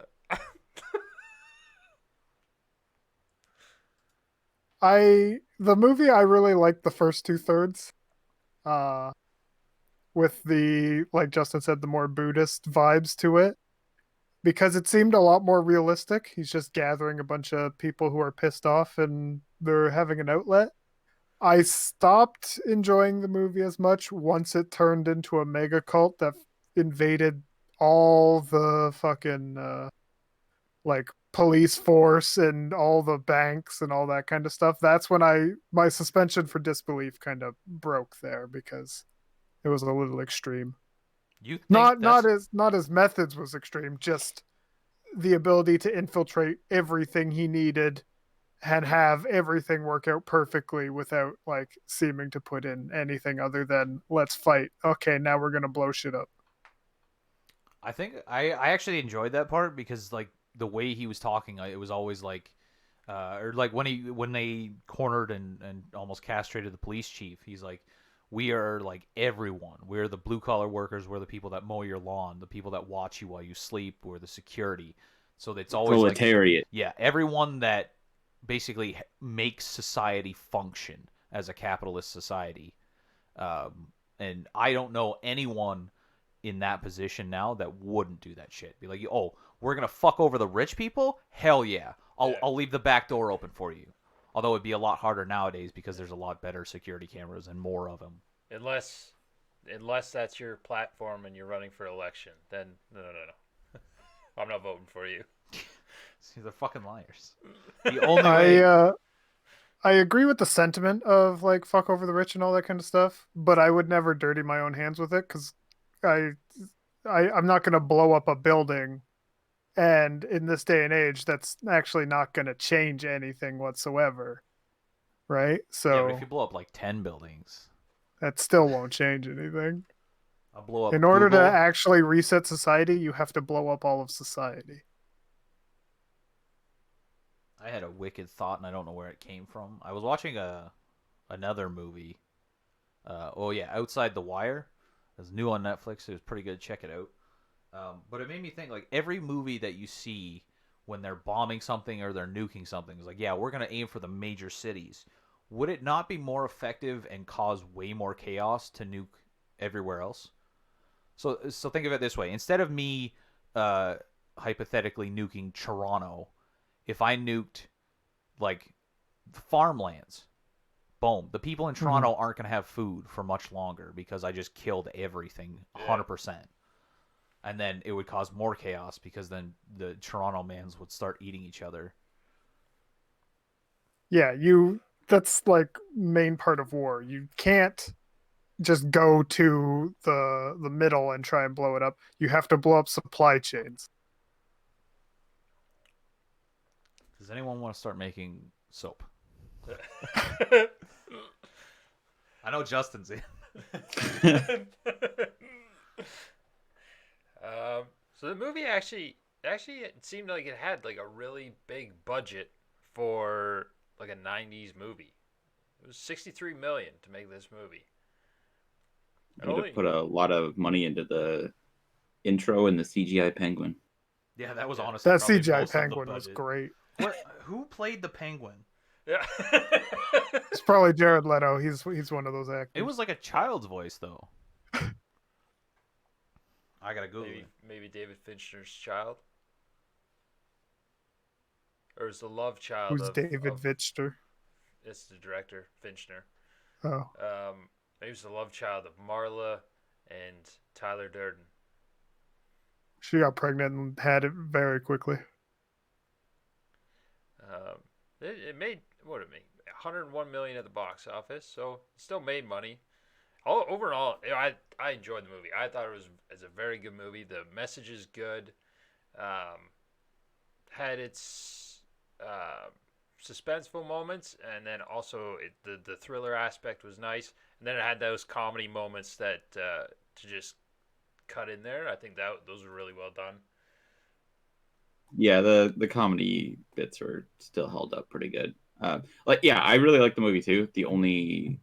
The movie I really liked the first 2/3. With the, like Justin said, the more Buddhist vibes to it. Because it seemed a lot more realistic. He's just gathering a bunch of people who are pissed off and they're having an outlet. I stopped enjoying the movie as much once it turned into a mega cult that invaded all the fucking like police force and all the banks and all that kind of stuff. That's when my suspension for disbelief kind of broke there because it was a little extreme. You think Not his methods was extreme, just the ability to infiltrate everything he needed and have everything work out perfectly without like seeming to put in anything other than let's fight. Okay, now we're gonna blow shit up. I think I actually enjoyed that part because like the way he was talking, it was always like, or like when they cornered and almost castrated the police chief, he's like, we are like everyone. We're the blue collar workers. We're the people that mow your lawn, the people that watch you while you sleep. We're the security. So it's always like, Proletariat. yeah, everyone that basically makes society function as a capitalist society. And I don't know anyone in that position now that wouldn't do that shit. Be like, oh, we're gonna fuck over the rich people? Hell yeah. I'll leave the back door open for you. Although it'd be a lot harder nowadays because there's a lot better security cameras and more of them. unless that's your platform and you're running for election, then no. I'm not voting for you. See, they're fucking liars. The only way. I agree with the sentiment of like fuck over the rich and all that kind of stuff, but I would never dirty my own hands with it because I'm not gonna blow up a building, and in this day and age, that's actually not gonna change anything whatsoever, right? Yeah, So but if you blow up like 10 buildings, that still won't change anything. I'll blow up. In order to Google. actually reset society, you have to blow up all of society. I had a wicked thought, and I don't know where it came from. I was watching another movie. Outside the Wire. It's new on Netflix. It was pretty good. Check it out. But it made me think like every movie that you see when they're bombing something or they're nuking something is like, yeah, we're gonna aim for the major cities. Would it not be more effective and cause way more chaos to nuke everywhere else? So think of it this way: instead of me uh, hypothetically nuking Toronto, if I nuked like the farmlands, boom, the people in Mhm. Toronto aren't gonna have food for much longer because I just killed everything Yeah. 100%. And then it would cause more chaos because then the Toronto mans would start eating each other. Yeah, that's like main part of war. You can't just go to the middle and try and blow it up. You have to blow up supply chains. Does anyone want to start making soap? I know Justin's in. So the movie actually it seemed like it had like a really big budget for like a 90s movie. It was 63 million to make this movie. And Need to only put a lot of money into the intro and the CGI penguin. Yeah, that was Yeah. honestly That probably CGI most of the penguin was budget. great. Who played the penguin? yeah. It's probably Jared Leto. He's one of those actors. It was like a child's voice though. I gotta Google maybe it. maybe David Fincher's child, or is the love child Who's David of Fincher? it's the director Fincher. Oh, Maybe it's the love child of Marla and Tyler Durden. she got pregnant and had it very quickly. It made what did it make 101 million at the box office, so it still made money. All overall, I enjoyed the movie. I thought it's a very good movie. The message is good. Um, had its suspenseful moments, and then also the thriller aspect was nice. And then it had those comedy moments that to just cut in there. I think that those were really well done. Yeah, the comedy bits were still held up pretty good. Like yeah, I really liked the movie too. The only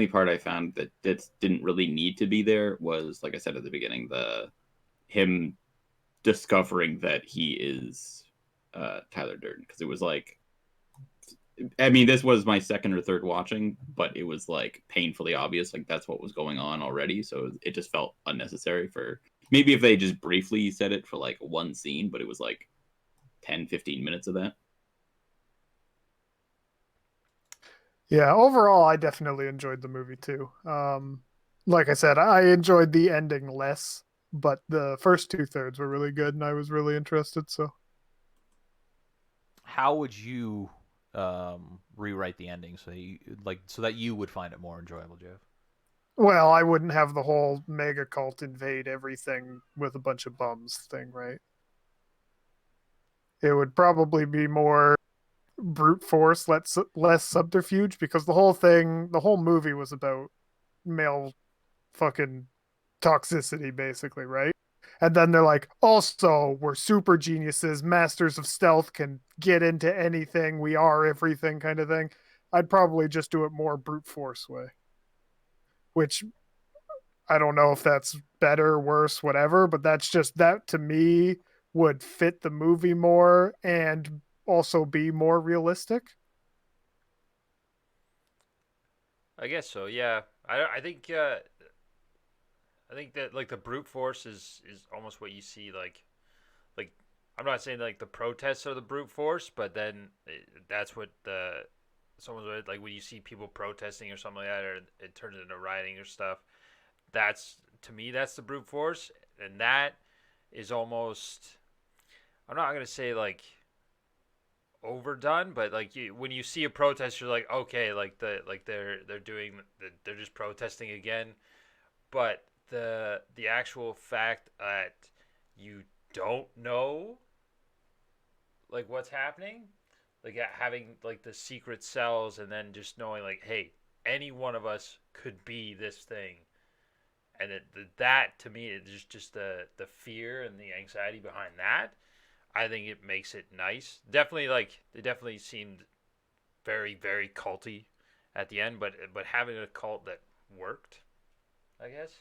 part I found that didn't really need to be there was, like I said at the beginning, the him discovering that he is Tyler Durden, because it was like, I mean, this was my second or third watching, but it was like painfully obvious, like that's what was going on already. So it just felt unnecessary. For maybe if they just briefly said it for like one scene, but it was like 10-15 minutes of that. Yeah, overall, I definitely enjoyed the movie too. Like I said, I enjoyed the ending less, but the first two thirds were really good, and I was really interested. So, How would you rewrite the ending so that you would find it more enjoyable, Jeff? well, I wouldn't have the whole mega cult invade everything with a bunch of bums thing, right? It would probably be more brute force, less subterfuge, because the whole movie was about male fucking toxicity, basically, right? And then they're like, also, we're super geniuses, masters of stealth, can get into anything, we are everything kind of thing. I'd probably just do it more brute force way, which I don't know if that's better, worse, whatever, but that's just that to me would fit the movie more and also be more realistic. I guess so. Yeah. I think that like the brute force is almost what you see like I'm not saying like the protests are the brute force, but then that's what the someone's like when you see people protesting or something like that, or it turns into rioting or stuff. That's to me that's the brute force, and that is almost I'm not gonna say like overdone, but like when you see a protest, you're like okay, like they're doing they're just protesting again, but the actual fact that you don't know like what's happening, like having like the secret cells, and then just knowing like hey, any one of us could be this thing, and that to me is just the fear and the anxiety behind that. I think it makes it nice. Definitely, like they definitely seemed very very culty at the end, but having a cult that worked, I guess.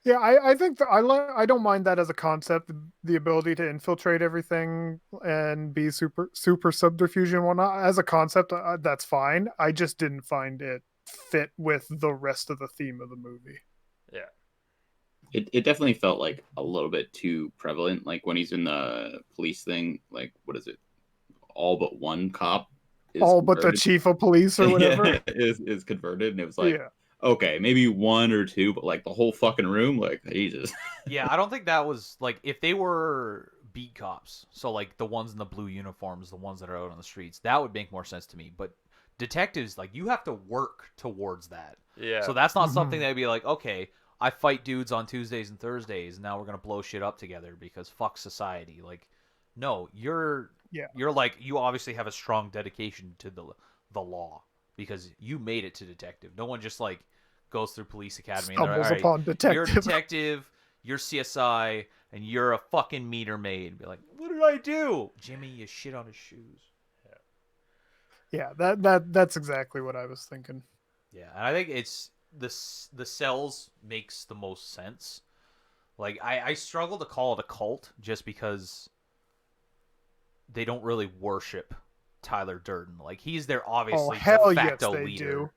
Yeah, I think that I don't mind that as a concept, the ability to infiltrate everything and be super subterfuge and whatnot. As a concept, that's fine. I just didn't find it fit with the rest of the theme of the movie. Yeah. It definitely felt like a little bit too prevalent. Like when he's in the police thing, like what is it? All but one cop is All but the converted. chief of police or whatever. Yeah, is converted, and it was like, Yeah. okay, maybe one or two, but like the whole fucking room, like Jesus. Yeah, I don't think that was like if they were beat cops, so like the ones in the blue uniforms, the ones that are out on the streets, that would make more sense to me. But detectives, like you have to work towards that. Yeah. So that's not Mhm. something that'd be like, okay, I fight dudes on Tuesdays and Thursdays, and now we're gonna blow shit up together because fuck society. Like, no, you're Yeah. like you obviously have a strong dedication to the law because you made it to detective. No one just like goes through police academy and they're Stumbles like, all right, upon you're a detective. detective, you're CSI, and you're a fucking meter maid. Be like, what did I do? Jimmy, you shit on his shoes. Yeah, that's exactly what I was thinking. Yeah, and I think it's the cells makes the most sense. Like I struggle to call it a cult just because they don't really worship Tyler Durden. Like he's their Oh obviously hell de yes, facto they leader. do.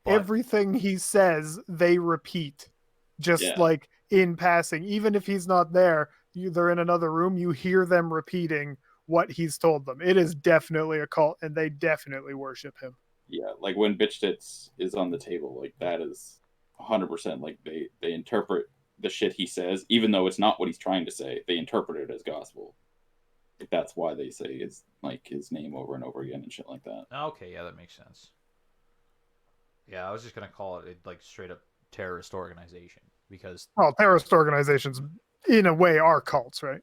But Everything he says, they repeat, just Yeah. like in passing. Even if he's not there, they're in another room. You hear them repeating what he's told them. It is definitely a cult, and they definitely worship him. Yeah, like when bitch tits is on the table, like that is 100% like they interpret the shit he says, even though it's not what he's trying to say. They interpret it as gospel. Like that's why they say it's like his name over and over again and shit like that. okay, yeah, that makes sense. Yeah, I was just gonna call it like straight up terrorist organization because Well, terrorist organizations, in a way, are cults, right?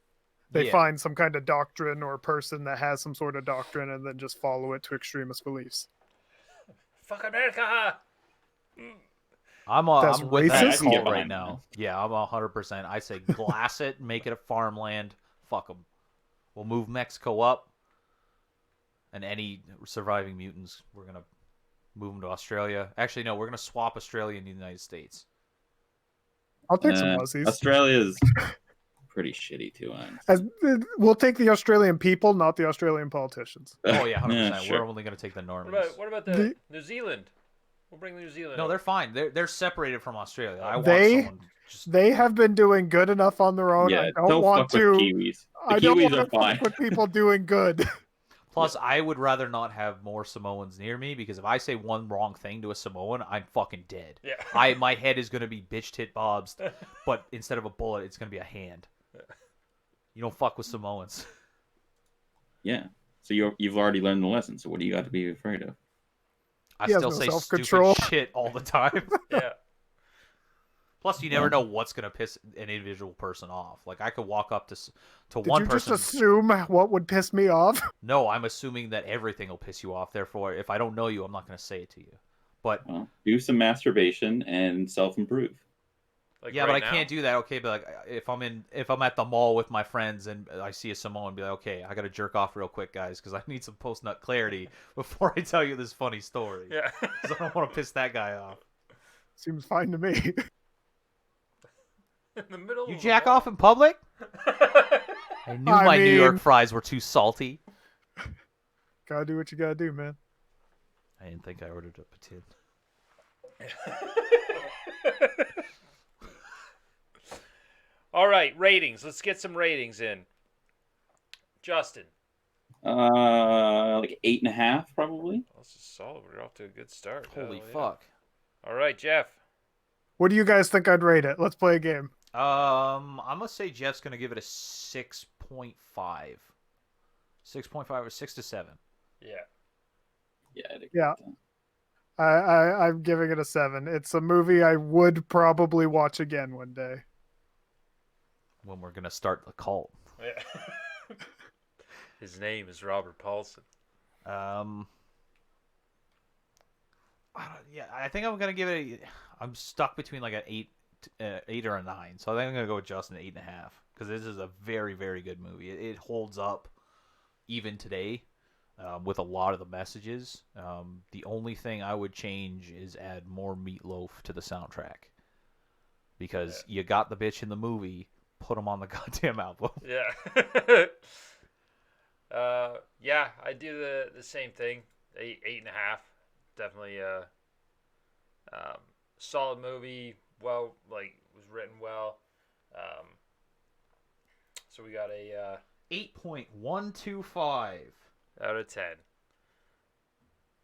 They yeah, find some kind of doctrine or person that has some sort of doctrine and then just follow it to extremist beliefs. Fuck America. That's I'm with that racist? I can get cult right behind that. now. Yeah, I'm 100%. I say glass it, make it a farmland. Fuck them. We'll move Mexico up, and any surviving mutants, we're gonna move them to Australia. Actually, no, we're gonna swap Australia and the United States. I'll take some Aussies. Australia's pretty shitty too. We'll take the Australian people, not the Australian politicians. Oh yeah, 100%. Sure. We're only gonna take the normies. What about The- New Zealand? We'll bring New Zealand. No, over. they're fine. They're separated from Australia. I want They- someone just They have been doing good enough on their own. Yeah, I don't want fuck with to. Kiwis. The I don't Kiwis want are to fine. fuck with people doing good. Plus, I would rather not have more Samoans near me because if I say one wrong thing to a Samoan, I'm fucking dead. Yeah. My head is gonna be bitch tit bobs, but instead of a bullet, it's gonna be a hand. You don't fuck with Samoans. Yeah. So you've already learned the lesson. So what do you got to be afraid of? I He has still no say self-control. stupid shit all the time. Yeah. Plus, you never know what's gonna piss an individual person off. Like I could walk up to Did one you person. just assume what would piss me off? No, I'm assuming that everything will piss you off. Therefore, if I don't know you, I'm not gonna say it to you. But Well, do some masturbation and self-improve. Like yeah, but I right now? can't do that. Okay, but like if I'm at the mall with my friends and I see a Samoan, be like, okay, I gotta jerk off real quick, guys, because I need some post nut clarity before I tell you this funny story. Yeah. Because I don't want to piss that guy off. Seems fine to me. In the middle. You of jack the off in public? I knew I my New York mean- fries were too salty. Gotta do what you gotta do, man. I didn't think I ordered a patin. All right, ratings. Let's get some ratings in. Justin. Like 8.5 probably. This is solid. We're off to a good start. Holy Hell yeah. fuck. All right, Jeff. What do you guys think I'd rate it? Let's play a game. I'm gonna say Jeff's gonna give it a 6.5. 6.5 or 6 to 7. Yeah. Yeah. I'd agree Yeah. with I'm giving it a 7. It's a movie I would probably watch again one day. When we're gonna start the cult. Yeah. His name is Robert Paulson. I think I'm gonna give it. I'm stuck between like an 8 or a 9. So I think I'm gonna go with Justin 8.5 because this is a very, very good movie. It holds up even today with a lot of the messages. The only thing I would change is add more Meatloaf to the soundtrack. because you got the bitch in the movie, put him on the goddamn album. Yeah. Yeah, I do the same thing. 8.5. Definitely solid movie. Well, like was written well. Um, so we got a 8.125. out of 10.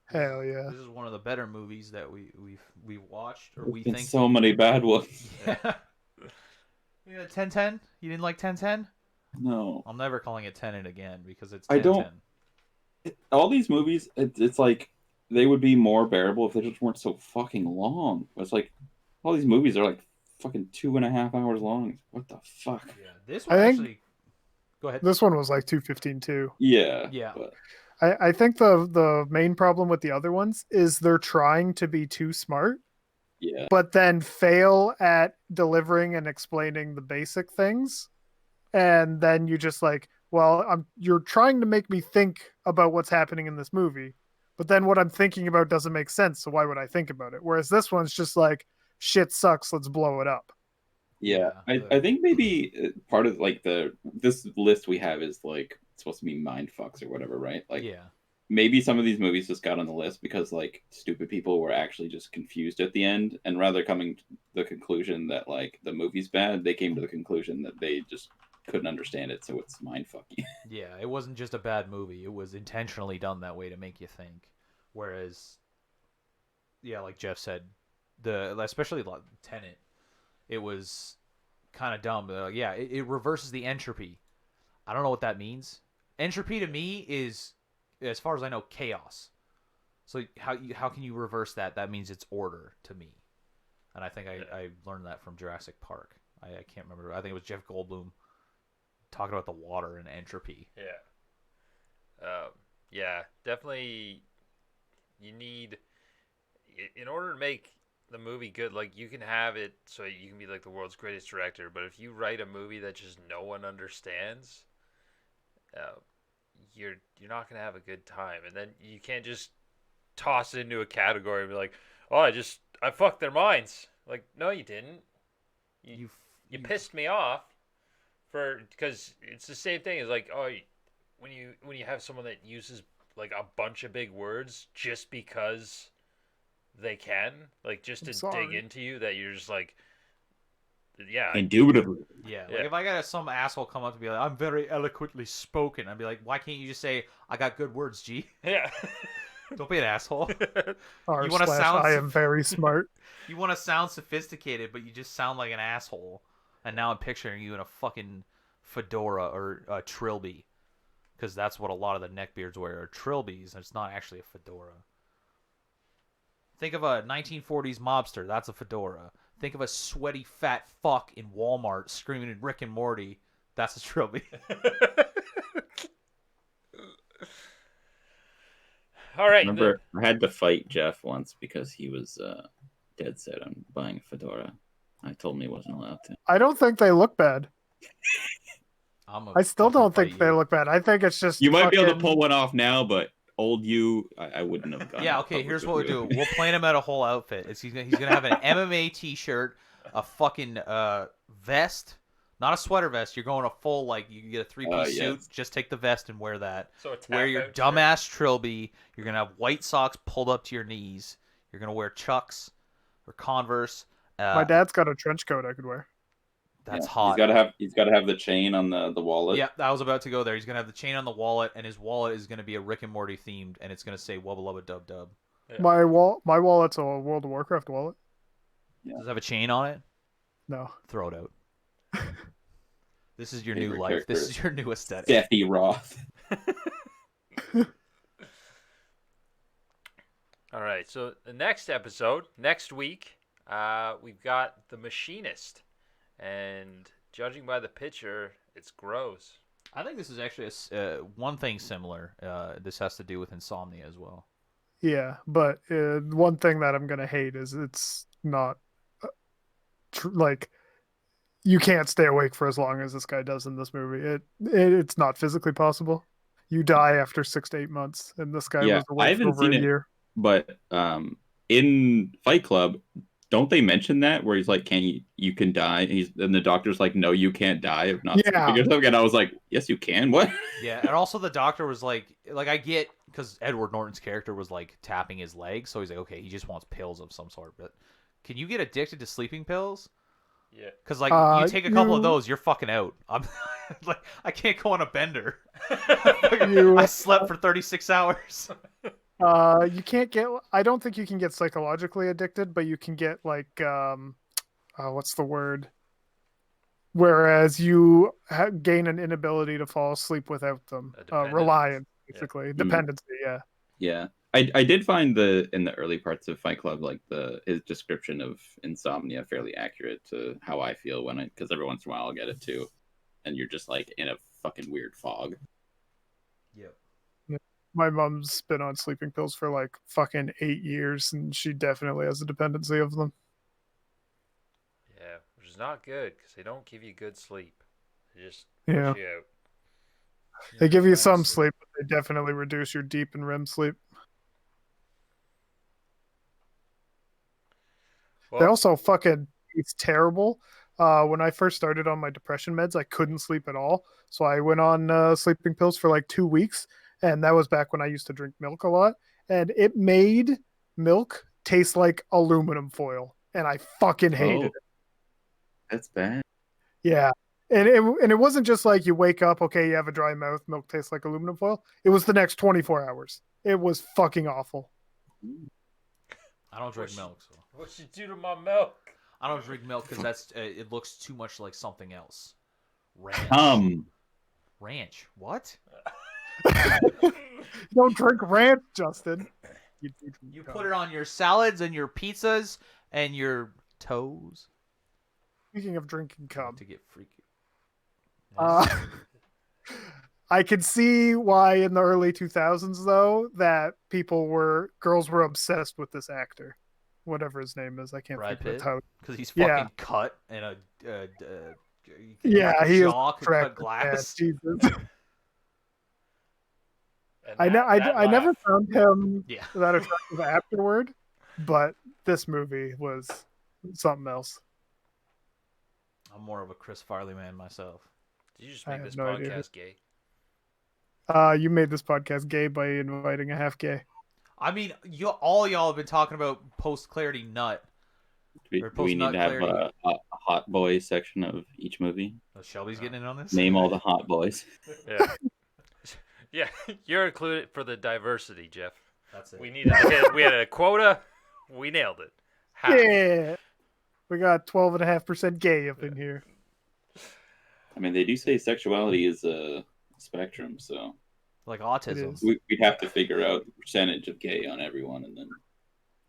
Hell yeah. This is one of the better movies that we've watched, or There's we been think. so many bad ones. You know, 10-10? You didn't like 10-10? No, I'm never calling it 10 again because it's 10-10. I don't- all these movies, it's like they would be more bearable if they just weren't so fucking long. It's like all these movies are like fucking 2.5 hours long. What the fuck? Yeah, this I one think- actually. Go ahead. This one was like 215 too. Yeah. Yeah. But I think the main problem with the other ones is they're trying to be too smart, yeah. but then fail at delivering and explaining the basic things. And then you just like, well, you're trying to make me think about what's happening in this movie, but then what I'm thinking about doesn't make sense. So why would I think about it? Whereas this one's just like, shit sucks, let's blow it up. Yeah, Yeah, I think maybe part of like this list we have is like supposed to be mind fucks or whatever, right? Like Yeah. maybe some of these movies just got on the list because like stupid people were actually just confused at the end, and rather coming to the conclusion that like the movie's bad, they came to the conclusion that they just couldn't understand it, so it's mind fucky. Yeah, it wasn't just a bad movie. It was intentionally done that way to make you think. Whereas, yeah, like Jeff said, especially Tenet, it was kind of dumb. Yeah, it reverses the entropy. I don't know what that means. Entropy to me is, as far as I know, chaos. So how can you reverse that? That means it's order to me. And I think I learned that from Jurassic Park. I can't remember. I think it was Jeff Goldblum talking about the water and entropy. Yeah. Yeah, definitely. You need, in order to make the movie good, like you can have it so you can be like the world's greatest director, but if you write a movie that just no one understands, you're not gonna have a good time, and then you can't just toss it into a category and be like, oh, I fucked their minds. Like, no, you didn't. You pissed me off because it's the same thing as like, oh, when you have someone that uses like a bunch of big words just because they can, like just to dig sorry. into you, that you're just like, yeah, Indubitably. Yeah, like Yeah. if I got some asshole come up to be like, I'm very eloquently spoken, I'd be like, why can't you just say, I got good words, G? yeah. Don't be an asshole. R You wanna slash sound I am very smart. You want to sound sophisticated, but you just sound like an asshole. And now I'm picturing you in a fucking fedora or a trilby. Because that's what a lot of the neckbeards wear, are trilbies, and it's not actually a fedora. Think of a 1940s mobster, that's a fedora. Think of a sweaty fat fuck in Walmart screaming at Rick and Morty, that's a trilby. All right. Remember, I had to fight Jeff once because he was dead set on buying a fedora. I told him he wasn't allowed to. I don't think they look bad. I still fucking don't think fight they you. look bad. I think it's just You might be able to fucking- pull one off now, but old you, I wouldn't have gone. Yeah, out okay, public here's with what we you. do. We'll plan him out a whole outfit. He's gonna have an MMA t-shirt, a fucking vest, not a sweater vest. You're going a full, like, you can get a three-piece suit. yes. Just take the vest and wear that. So a Wear your tap-out shirt. dumbass trilby. You're gonna have white socks pulled up to your knees. You're gonna wear Chucks or Converse. My dad's got a trench coat I could wear. That's Yeah, hot. He's gotta have the chain on the wallet. Yeah, I was about to go there. He's gonna have the chain on the wallet, and his wallet is gonna be a Rick and Morty themed, and it's gonna say "Wubba Lubba Dub Dub." Yeah. My wallet's a World of Warcraft wallet. Does it have a chain on it? No. Throw it out. This is your Favorite new life. This character. is your new aesthetic. Steffi Roth. All right. So the next episode, next week, we've got The Machinist, and judging by the picture, it's gross. I think this is actually one thing similar. This has to do with insomnia as well. Yeah, but one thing that I'm gonna hate is it's not like you can't stay awake for as long as this guy does in this movie. It's not physically possible. You die after 6 to 8 months, and this guy Yeah, was I awake for haven't over seen a it. year. But in Fight Club, don't they mention that where he's like, you can die? And the doctor's like, no, you can't die of not Yeah. sleeping or something. And I was like, yes, you can. What? Yeah, and also the doctor was like I get, because Edward Norton's character was like tapping his leg, so he's like, okay, he just wants pills of some sort. But can you get addicted to sleeping pills? Yeah. Because like you take a couple of those, you're fucking out. I'm like, I can't go on a bender. I slept for 36 hours. You can't get. I don't think you can get psychologically addicted, but you can get like what's the word? Whereas you gain an inability to fall asleep without them. Reliance, basically. Dependency, yeah. Yeah. I did find in the early parts of Fight Club, like his description of insomnia fairly accurate to how I feel because every once in a while I'll get it too. And you're just like in a fucking weird fog. Yep. My mom's been on sleeping pills for like fucking 8 years, and she definitely has a dependency of them. Yeah, which is not good because they don't give you good sleep. They just Yeah. push you out. They give you some sleep, but they definitely reduce your deep and REM sleep. Well, They also fucking, it's terrible. When I first started on my depression meds, I couldn't sleep at all. So I went on sleeping pills for like 2 weeks. And that was back when I used to drink milk a lot. And it made milk taste like aluminum foil. And I fucking hated it. That's bad. Yeah. And it wasn't just like you wake up, okay, you have a dry mouth, milk tastes like aluminum foil. It was the next 24 hours. It was fucking awful. I don't drink milk. So. What'd you do to my milk? I don't drink milk because that's it looks too much like something else. Ranch. Ranch. What? You don't drink ranch, Justin. You put it on your salads and your pizzas and your toes. Speaking of drinking cum, To get freaky. I could see why in the early 2000s though that girls were obsessed with this actor, whatever his name is. I can't Brad think of Pitt? how. Because he's fucking cut and Yeah, he is jaw could cut correct. glass. Yeah, Jesus. I never found him Yeah. that attractive afterward, but this movie was something else. I'm more of a Chris Farley man myself. Did you just I make have this no idea. podcast gay? You made this podcast gay by inviting a half gay. I mean, all y'all have been talking about post clarity nut. Do we need to have a hot boy section of each movie? Oh, Shelby's getting in on this. Name all the hot boys. Yeah. Yeah, you're included for the diversity, Jeff. That's it. We had a quota. We nailed it. Half. Yeah, we got 12.5% gay up in here. I mean, they do say sexuality is a spectrum, so Like autism. we'd have to figure out the percentage of gay on everyone and then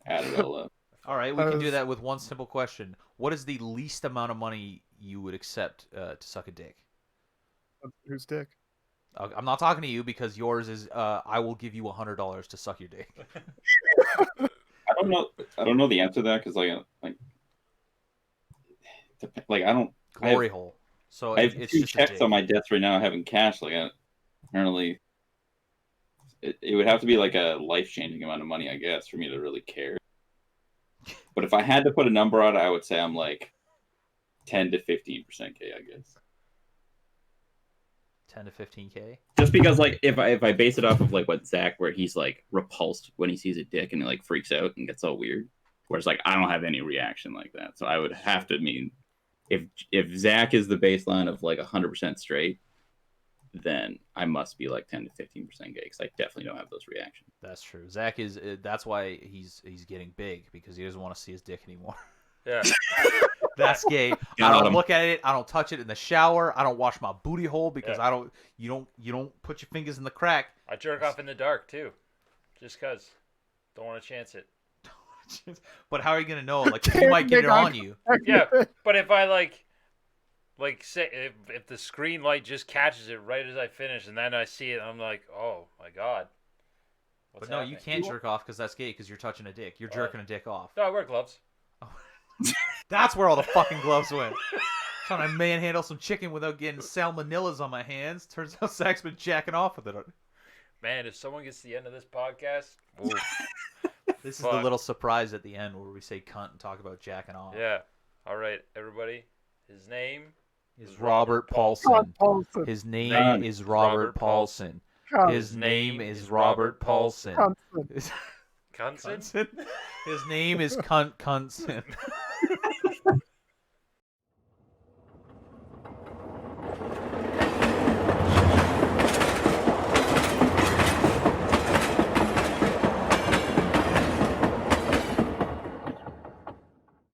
add it all up. All right, we can do that with one simple question. What is the least amount of money you would accept to suck a dick? Whose dick? I'm not talking to you because yours is I will give you $100 to suck your dick. I don't know the answer to that because I don't Glory hole. So I have it's two just a checks dick. on my desk right now having cash. Apparently, it would have to be like a life-changing amount of money, I guess, for me to really care. But if I had to put a number on it, I would say I'm like 10 to 15% gay, I guess. 10 to 15K. Just because, like, if I base it off of like what Zach, where he's like repulsed when he sees a dick and he like freaks out and gets all weird, whereas like I don't have any reaction like that, so I would have to mean if Zach is the baseline of like 100% straight, then I must be like 10 to 15% gay because I definitely don't have those reactions. That's true. Zach is. That's why he's getting big because he doesn't want to see his dick anymore. Yeah. That's gay. I don't look at it. I don't touch it in the shower. I don't wash my booty hole because You don't put your fingers in the crack. I jerk off in the dark too, just cause. Don't want to chance it. But how are you gonna know? Like he might get it on you. Yeah, but if I like say if the screen light just catches it right as I finish, and then I see it, I'm like, oh my god. But no, you can't jerk off because that's gay because you're touching a dick. You're jerking a dick off. No, I wear gloves. That's where all the fucking gloves went. Trying to manhandle some chicken without getting salmonellas on my hands. Turns out Zach's been jacking off with it. Man, if someone gets to the end of this podcast, This is the Fuck. little surprise at the end where we say cunt and talk about jacking off. Yeah. All right, everybody. His name Is Robert Paulson. John Paulson. His name Name is is Robert Robert Paulson. Cunt. His name is Robert Paulson. Cunt. His Cunson. His name is Cunt Cunson.